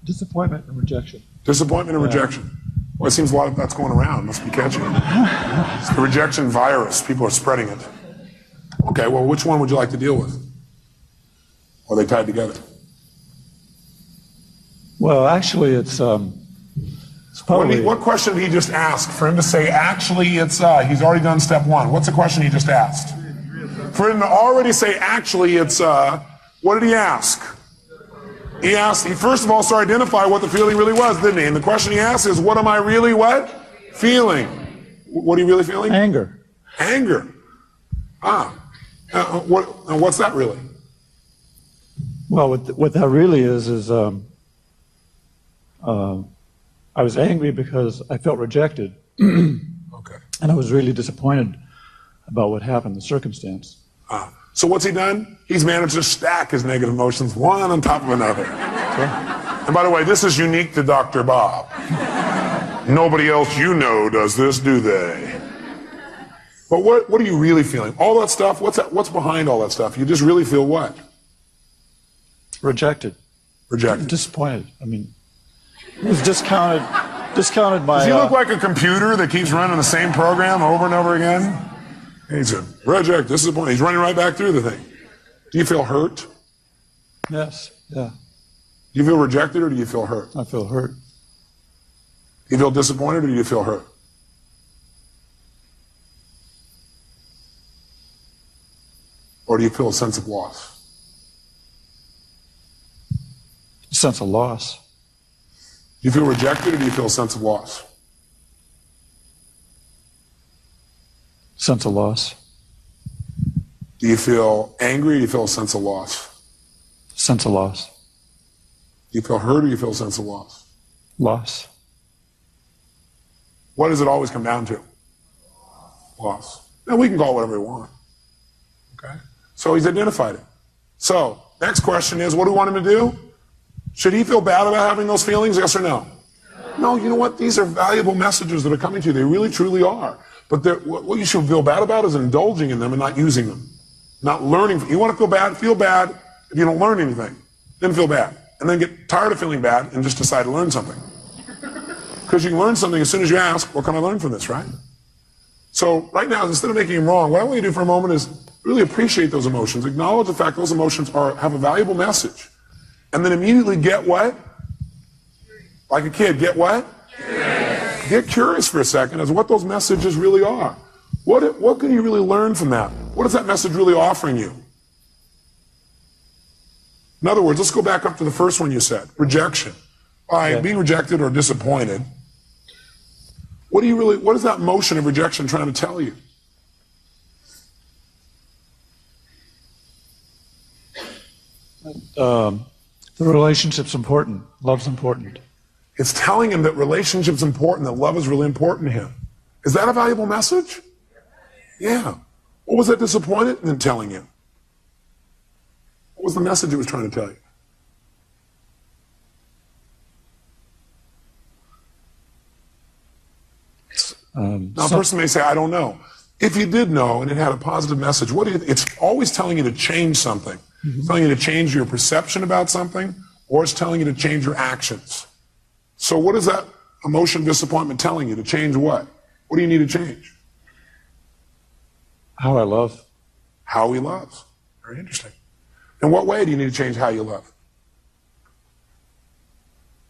[SPEAKER 3] Disappointment and rejection.
[SPEAKER 1] Disappointment and rejection. Well, it seems a lot of that's going around. Must be catchy. It's the rejection virus. People are spreading it. Okay, well, which one would you like to deal with? Or are they tied together?
[SPEAKER 3] Well, actually, it's probably...
[SPEAKER 1] What question did he just ask? For him to say, actually, he's already done step 1. What's the question he just asked? For him to already say, actually, what did he ask? He first of all started to identify what the feeling really was, didn't he? And the question he asked is, what am I really what? Feeling. What are you really feeling?
[SPEAKER 3] Anger.
[SPEAKER 1] Anger. What's that really?
[SPEAKER 3] Well, what that really is I was angry because I felt rejected.
[SPEAKER 1] Okay.
[SPEAKER 3] And I was really disappointed about what happened, the circumstance.
[SPEAKER 1] So what's he done? He's managed to stack his negative emotions one on top of another. And by the way, this is unique to Dr. Bob. Nobody else you know does this, do they? But what are you really feeling? All that stuff, what's behind all that stuff? You just really feel what?
[SPEAKER 3] Rejected.
[SPEAKER 1] Rejected.
[SPEAKER 3] Disappointed. I mean, it was discounted by...
[SPEAKER 1] Does he look like a computer that keeps running the same program over and over again? He's a reject, disappointed. He's running right back through the thing. Do you feel hurt?
[SPEAKER 3] Yes, yeah.
[SPEAKER 1] Do you feel rejected or do you feel hurt?
[SPEAKER 3] I feel hurt.
[SPEAKER 1] Do you feel disappointed or do you feel hurt? Or do you feel a sense of loss?
[SPEAKER 3] A sense of loss.
[SPEAKER 1] Do you feel rejected or do you feel a sense of loss?
[SPEAKER 3] Sense of loss.
[SPEAKER 1] Do you feel angry or do you feel a sense of loss?
[SPEAKER 3] Sense of loss.
[SPEAKER 1] Do you feel hurt or do you feel a sense of loss?
[SPEAKER 3] Loss.
[SPEAKER 1] What does it always come down to? Loss. Now we can call it whatever we want. Okay? So he's identified it. So, next question is, what do we want him to do? Should he feel bad about having those feelings? Yes or no? No, you know what? These are valuable messages that are coming to you. They really, truly are. But what you should feel bad about is indulging in them and not using them. Not learning. You want to feel bad if you don't learn anything. Then feel bad. And then get tired of feeling bad and just decide to learn something. Because you can learn something as soon as you ask, what can I learn from this, right? So right now, instead of making them wrong, what I want you to do for a moment is really appreciate those emotions. Acknowledge the fact those emotions have a valuable message. And then immediately get what? Like a kid, get what? Curious. Get curious for a second as to what those messages really are. What can you really learn from that? What is that message really offering you? In other words, let's go back up to the first one you said, rejection. By being rejected or disappointed, what is that motion of rejection trying to tell you?
[SPEAKER 3] The relationship's important. Love's important.
[SPEAKER 1] It's telling him that relationship's important, that love is really important to him. Is that a valuable message? Yeah. What was that disappointed in telling you? What was the message it was trying to tell you? Now, a person may say, I don't know. If you did know and it had a positive message, it's always telling you to change something. Mm-hmm. It's telling you to change your perception about something, or it's telling you to change your actions. So what is that emotion of disappointment telling you? To change what? What do you need to change?
[SPEAKER 3] How I love.
[SPEAKER 1] How he loves. Very interesting. In what way do you need to change how you love?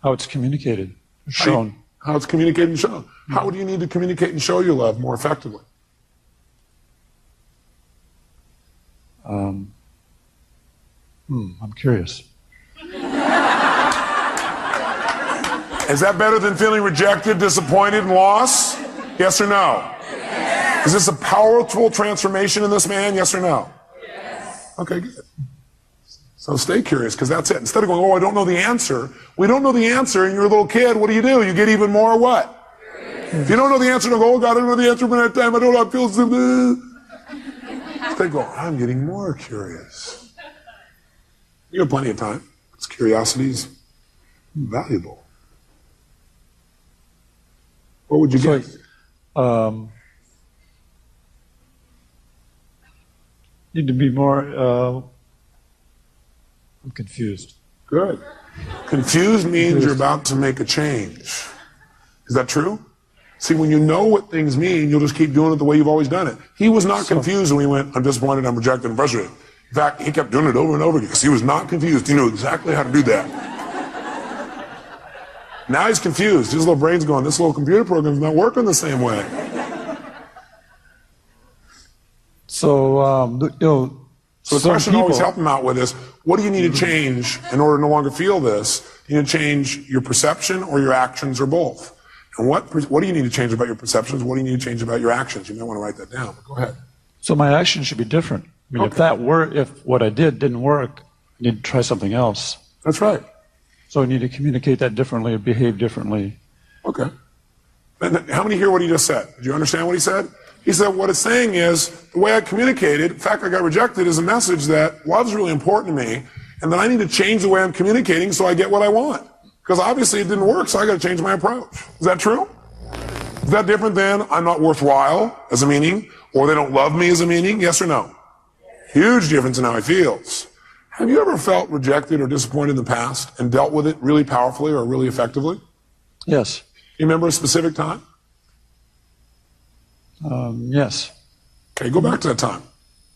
[SPEAKER 3] How it's communicated, shown.
[SPEAKER 1] How it's communicated and shown. How do you need to communicate and show your love more effectively?
[SPEAKER 3] I'm curious.
[SPEAKER 1] Is that better than feeling rejected, disappointed, and lost? Yes or no? Yes. Is this a powerful transformation in this man? Yes or no? Yes. Okay, good. So stay curious, because that's it. Instead of going, oh, I don't know the answer. We don't know the answer, and you're a little kid. What do? You get even more what? If you don't know the answer, don't go, oh, God, I don't know the answer, but at that time I don't know, I feel so good. Instead go, I'm getting more curious. You have plenty of time. Because curiosity is valuable. What would you get?
[SPEAKER 3] Need to be more, I'm confused.
[SPEAKER 1] Good. Confused means you're about to make a change. Is that true? See, when you know what things mean, you'll just keep doing it the way you've always done it. He was not confused when he went, I'm disappointed, I'm rejected, I'm frustrated. In fact, he kept doing it over and over again because he was not confused. He knew exactly how to do that. Now he's confused. His little brain's going, this little computer program's not working the same way.
[SPEAKER 3] So,
[SPEAKER 1] So the question always help him out with is, what do you need to change in order to no longer feel this? You need to change your perception or your actions or both. And what do you need to change about your perceptions? What do you need to change about your actions? You may want to write that down. Go ahead.
[SPEAKER 3] So my actions should be different. I mean, if what I did didn't work, I need to try something else.
[SPEAKER 1] That's right.
[SPEAKER 3] So I need to communicate that differently or behave differently.
[SPEAKER 1] Okay. And how many hear what he just said? Did you understand what he said? He said what it's saying is, the way I communicated, the fact I got rejected is a message that love's really important to me, and that I need to change the way I'm communicating so I get what I want. Because obviously it didn't work, so I got to change my approach. Is that true? Is that different than I'm not worthwhile as a meaning, or they don't love me as a meaning? Yes or no? Huge difference in how he feels. Have you ever felt rejected or disappointed in the past and dealt with it really powerfully or really effectively?
[SPEAKER 3] Yes.
[SPEAKER 1] You remember a specific time?
[SPEAKER 3] Yes.
[SPEAKER 1] Okay, go back to that time.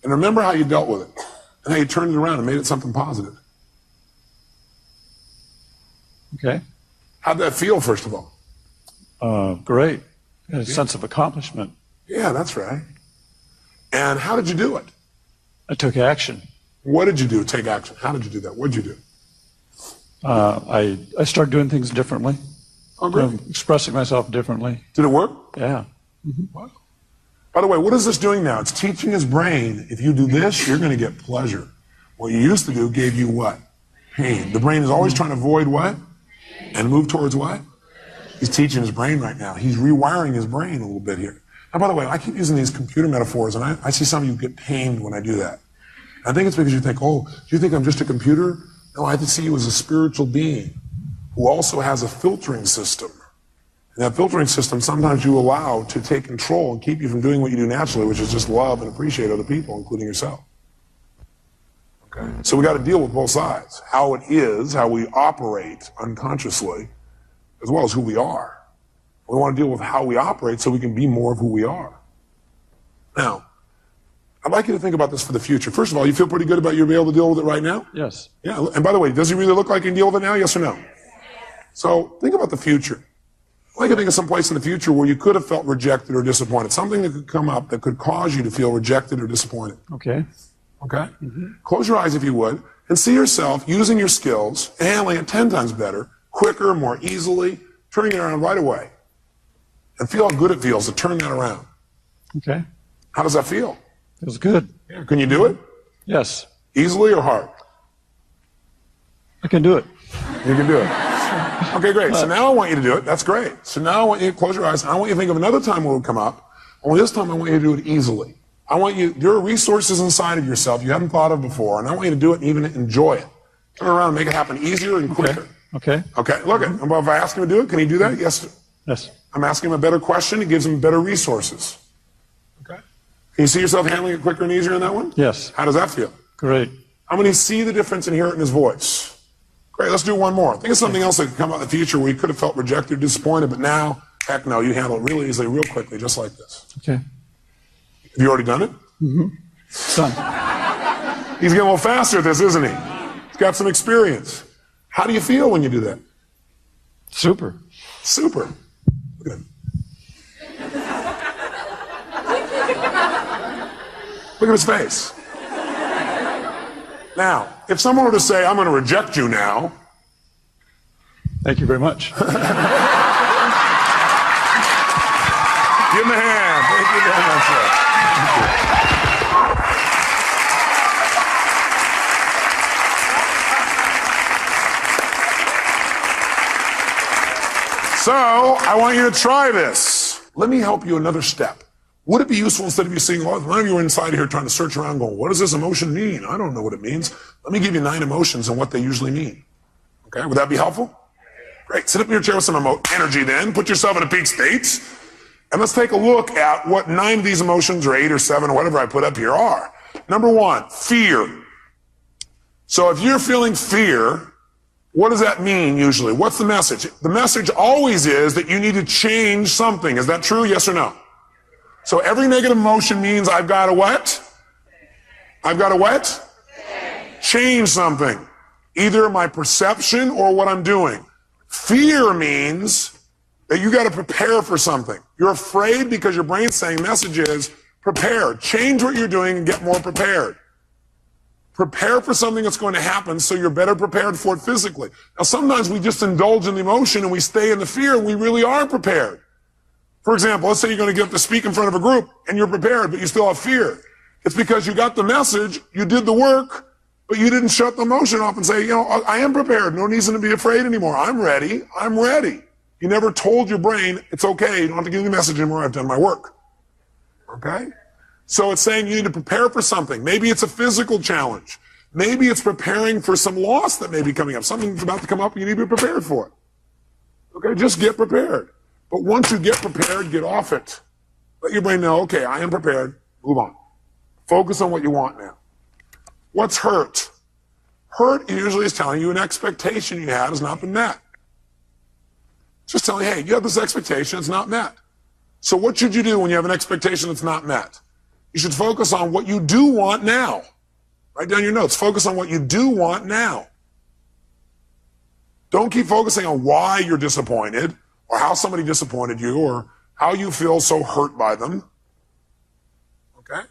[SPEAKER 1] And remember how you dealt with it. And how you turned it around and made it something positive.
[SPEAKER 3] Okay.
[SPEAKER 1] How'd that feel, first of all?
[SPEAKER 3] Great. A sense of accomplishment.
[SPEAKER 1] Yeah, that's right. And how did you do it?
[SPEAKER 3] I took action.
[SPEAKER 1] What did you do? Take action. How did you do that? What did you do?
[SPEAKER 3] I started doing things differently.
[SPEAKER 1] Oh, great.
[SPEAKER 3] Expressing myself differently.
[SPEAKER 1] Did it work?
[SPEAKER 3] Yeah.
[SPEAKER 1] Mm-hmm. Wow. By the way, what is this doing now? It's teaching his brain, if you do this, you're going to get pleasure. What you used to do gave you what? Pain. The brain is always trying to avoid what? And move towards what? He's teaching his brain right now. He's rewiring his brain a little bit here. And by the way, I keep using these computer metaphors, and I see some of you get pained when I do that. I think it's because you think, oh, do you think I'm just a computer? No, I see you as a spiritual being who also has a filtering system. And that filtering system sometimes you allow to take control and keep you from doing what you do naturally, which is just love and appreciate other people, including yourself. Okay? So we got to deal with both sides. How it is, how we operate unconsciously, as well as who we are. We want to deal with how we operate so we can be more of who we are. Now, I'd like you to think about this for the future. First of all, you feel pretty good about you being able to deal with it right now?
[SPEAKER 3] Yes.
[SPEAKER 1] Yeah, and by the way, does it really look like you can deal with it now, yes or no? So think about the future. I'd like you to think of some place in the future where you could have felt rejected or disappointed, something that could come up that could cause you to feel rejected or disappointed.
[SPEAKER 3] Okay.
[SPEAKER 1] Okay? Close your eyes if you would, and see yourself using your skills, handling it 10 times better, quicker, more easily, turning it around right away. And feel how good it feels to turn that around.
[SPEAKER 3] Okay.
[SPEAKER 1] How does that feel?
[SPEAKER 3] Feels good.
[SPEAKER 1] Yeah. Can you do it?
[SPEAKER 3] Yes.
[SPEAKER 1] Easily or hard?
[SPEAKER 3] I can do it.
[SPEAKER 1] You can do it. Okay, great. So now I want you to do it. That's great. So now I want you to close your eyes. I want you to think of another time where it would come up. Only this time I want you to do it easily. I want you, there are resources inside of yourself you haven't thought of before, and I want you to do it and even enjoy it. Turn around and make it happen easier and quicker.
[SPEAKER 3] Okay.
[SPEAKER 1] Okay, look at, if I ask him to do it, can he do that? Yes.
[SPEAKER 3] Yes.
[SPEAKER 1] I'm asking him a better question. It gives him better resources. Okay. Can you see yourself handling it quicker and easier in that one?
[SPEAKER 3] Yes.
[SPEAKER 1] How does that feel?
[SPEAKER 3] Great.
[SPEAKER 1] How many see the difference and hear it in his voice? Great, let's do one more. Think of something else that could come out in the future where you could have felt rejected or disappointed, but now, heck no, you handle it really easily, real quickly, just like this.
[SPEAKER 3] Okay.
[SPEAKER 1] Have you already done it?
[SPEAKER 3] Done.
[SPEAKER 1] He's getting a little faster at this, isn't he? He's got some experience. How do you feel when you do that?
[SPEAKER 3] Super.
[SPEAKER 1] Super. Look at him. Look at his face. Now, if someone were to say, I'm going to reject you now.
[SPEAKER 3] Thank you very much.
[SPEAKER 1] Give him a hand. Thank you very much, sir. Thank you. So, I want you to try this. Let me help you another step. Would it be useful instead of you seeing, well, none of you are inside here trying to search around going, what does this emotion mean? I don't know what it means. Let me give you 9 emotions and what they usually mean. Okay, would that be helpful? Great. Sit up in your chair with some energy then. Put yourself in a peak state. And let's take a look at what 9 of these emotions, or 8 or 7, or whatever I put up here are. Number 1, fear. So if you're feeling fear, what does that mean usually? What's the message? The message always is that you need to change something. Is that true? Yes or no? So every negative emotion means I've got to what? I've got to what? Change something. Either my perception or what I'm doing. Fear means that you got to prepare for something. You're afraid because your brain's saying message is prepare. Change what you're doing and get more prepared. Prepare for something that's going to happen so you're better prepared for it physically. Now sometimes we just indulge in the emotion and we stay in the fear and we really aren't prepared. For example, let's say you're going to get up to speak in front of a group and you're prepared, but you still have fear. It's because you got the message, you did the work, but you didn't shut the emotion off and say, you know, I am prepared. No reason to be afraid anymore. I'm ready. I'm ready. You never told your brain, it's okay. You don't have to give me the message anymore. I've done my work. Okay? So it's saying you need to prepare for something. Maybe it's a physical challenge. Maybe it's preparing for some loss that may be coming up. Something's about to come up and you need to be prepared for it. Okay? Just get prepared. But once you get prepared, get off it. Let your brain know, okay, I am prepared. Move on. Focus on what you want now. What's hurt? Hurt usually is telling you an expectation you had has not been met. It's just telling you, hey, you have this expectation, it's not met. So what should you do when you have an expectation that's not met? You should focus on what you do want now. Write down your notes. Focus on what you do want now. Don't keep focusing on why you're disappointed, or how somebody disappointed you, or how you feel so hurt by them. Okay?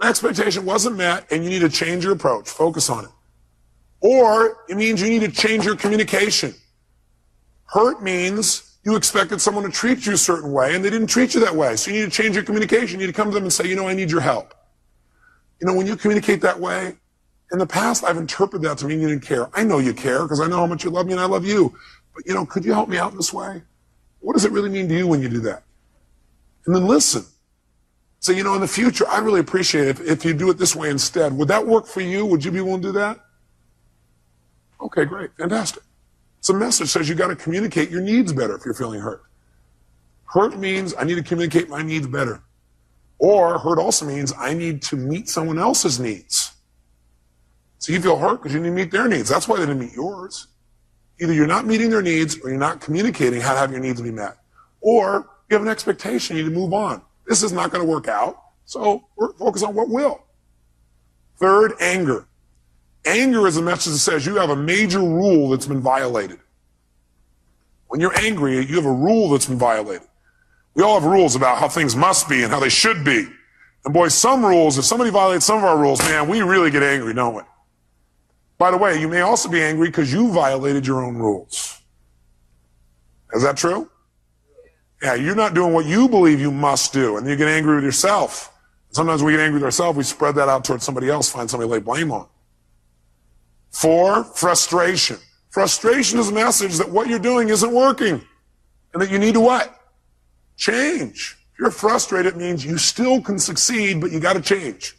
[SPEAKER 1] An expectation wasn't met, and you need to change your approach. Focus on it. Or it means you need to change your communication. Hurt means you expected someone to treat you a certain way, and they didn't treat you that way. So you need to change your communication. You need to come to them and say, you know, I need your help. You know, when you communicate that way, in the past, I've interpreted that to mean you didn't care. I know you care, because I know how much you love me, and I love you. But, you know, could you help me out in this way? What does it really mean to you when you do that? And then listen. So, in the future, I'd really appreciate it if you do it this way instead. Would that work for you? Would you be willing to do that? Okay, great. Fantastic. It's a message that says you got to communicate your needs better if you're feeling hurt. Hurt means I need to communicate my needs better. Or hurt also means I need to meet someone else's needs. So you feel hurt because you need to meet their needs. That's why they didn't meet yours. Either you're not meeting their needs or you're not communicating how to have your needs be met. Or you have an expectation, you need to move on. This is not going to work out, so we're focused on what will. Third, anger. Anger is a message that says you have a major rule that's been violated. When you're angry, you have a rule that's been violated. We all have rules about how things must be and how they should be. And boy, some rules, if somebody violates some of our rules, man, we really get angry, don't we? By the way, you may also be angry because you violated your own rules. Is that true? Yeah, you're not doing what you believe you must do, and you get angry with yourself. Sometimes we get angry with ourselves, we spread that out towards somebody else, find somebody to lay blame on. 4, frustration. Frustration is a message that what you're doing isn't working, and that you need to what? Change. If you're frustrated, it means you still can succeed, but you got to change.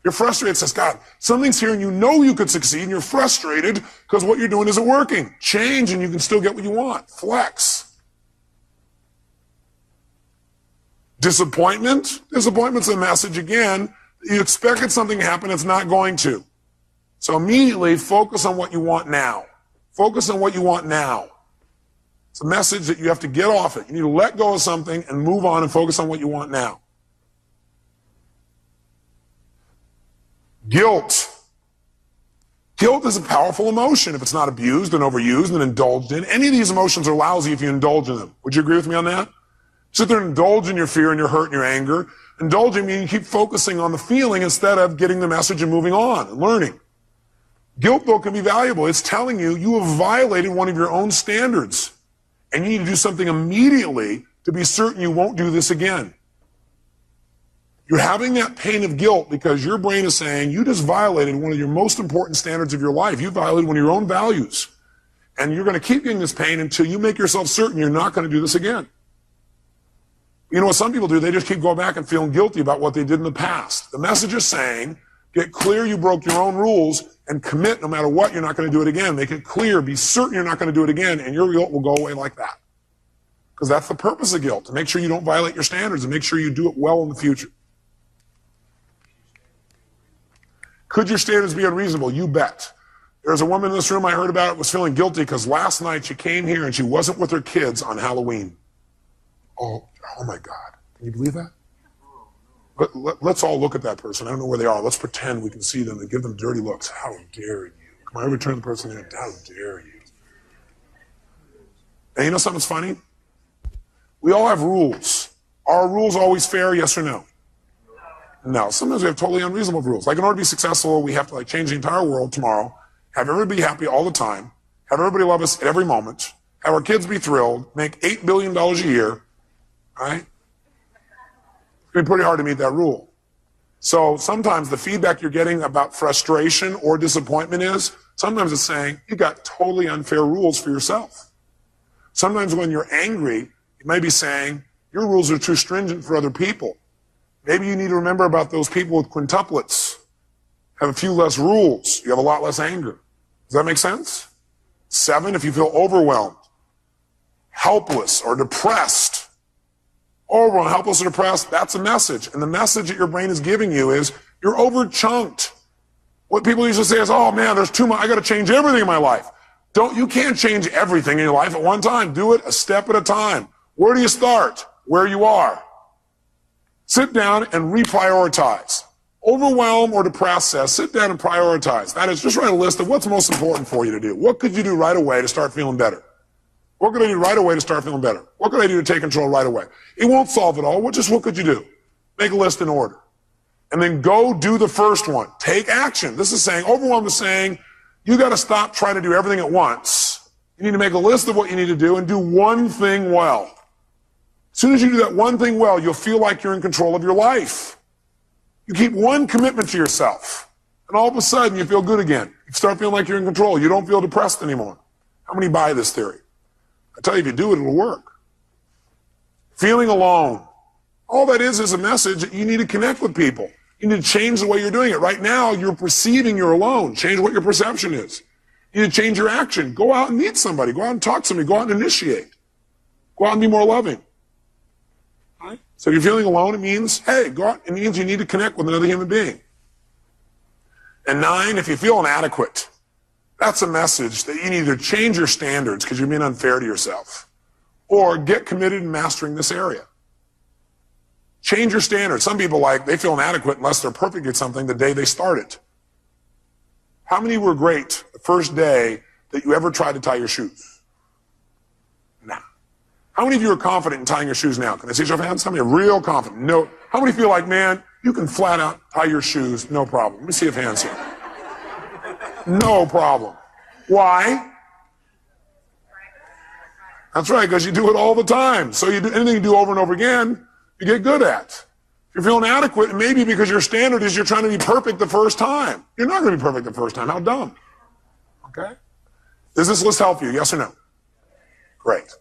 [SPEAKER 1] You're frustrated, it says, God, something's here and you know you could succeed, and you're frustrated because what you're doing isn't working. Change and you can still get what you want. Flex. Disappointment. Disappointment's a message, again, you expected something to happen, it's not going to. So immediately focus on what you want now. Focus on what you want now. It's a message that you have to get off it. You need to let go of something and move on and focus on what you want now. Guilt. Guilt is a powerful emotion if it's not abused and overused and indulged in. Any of these emotions are lousy if you indulge in them. Would you agree with me on that? Sit there and indulge in your fear and your hurt and your anger. Indulging means you keep focusing on the feeling instead of getting the message and moving on and learning. Guilt, though, can be valuable. It's telling you you have violated one of your own standards, and you need to do something immediately to be certain you won't do this again. You're having that pain of guilt because your brain is saying you just violated one of your most important standards of your life. You violated one of your own values. And you're going to keep getting this pain until you make yourself certain you're not going to do this again. You know what some people do? They just keep going back and feeling guilty about what they did in the past. The message is saying, get clear you broke your own rules and commit no matter what, you're not going to do it again. Make it clear, be certain you're not going to do it again, and your guilt will go away like that. Because that's the purpose of guilt, to make sure you don't violate your standards and make sure you do it well in the future. Could your standards be unreasonable? You bet. There's a woman in this room I heard about was feeling guilty because last night she came here and she wasn't with her kids on Halloween. Oh my God. Can you believe that? Let's all look at that person. I don't know where they are. Let's pretend we can see them and give them dirty looks. How dare you? Come on, everybody turn the person in. How dare you? And you know something's funny? We all have rules. Are our rules always fair, yes or no? No. Sometimes we have totally unreasonable rules. Like in order to be successful, we have to change the entire world tomorrow, have everybody happy all the time, have everybody love us at every moment, have our kids be thrilled, make $8 billion a year, right? It's going to be pretty hard to meet that rule. So sometimes the feedback you're getting about frustration or disappointment is, sometimes it's saying, you got totally unfair rules for yourself. Sometimes when you're angry, you may be saying, your rules are too stringent for other people. Maybe you need to remember about those people with quintuplets. Have a few less rules. You have a lot less anger. Does that make sense? 7, if you feel overwhelmed, helpless, or depressed. Overwhelmed, helpless, or depressed, that's a message. And the message that your brain is giving you is you're overchunked. What people usually say is, oh man, there's too much. I got to change everything in my life. You can't change everything in your life at one time. Do it a step at a time. Where do you start? Where you are. Sit down and reprioritize. Overwhelm or depress says, sit down and prioritize. That is, just write a list of what's most important for you to do. What could you do right away to start feeling better? What could I do right away to start feeling better? What could I do to take control right away? It won't solve it all. What could you do? Make a list in order. And then go do the first one. Take action. This is saying, overwhelm is saying, you got to stop trying to do everything at once. You need to make a list of what you need to do and do one thing well. As soon as you do that one thing well, you'll feel like you're in control of your life. You keep one commitment to yourself, and all of a sudden you feel good again. You start feeling like you're in control. You don't feel depressed anymore. How many buy this theory? I tell you, if you do it, it'll work. Feeling alone. All that is a message that you need to connect with people. You need to change the way you're doing it. Right now, you're perceiving you're alone. Change what your perception is. You need to change your action. Go out and meet somebody. Go out and talk to somebody. Go out and initiate. Go out and be more loving. Right? So if you're feeling alone, it means, hey, go out. It means you need to connect with another human being. And 9, if you feel inadequate, that's a message that you need to change your standards because you're being unfair to yourself. Or get committed in mastering this area. Change your standards. Some people they feel inadequate unless they're perfect at something the day they start it. How many were great the first day that you ever tried to tie your shoes? Nah. How many of you are confident in tying your shoes now? Can I see your hands? How many are real confident? No. How many feel like, man, you can flat out tie your shoes, no problem? Let me see if hands here. No problem. Why? That's right, because you do it all the time. So you do anything you do over and over again, you get good at. If you're feeling inadequate, maybe because your standard is you're trying to be perfect the first time. You're not going to be perfect the first time. How dumb. Okay? Does this list help you? Yes or no? Great.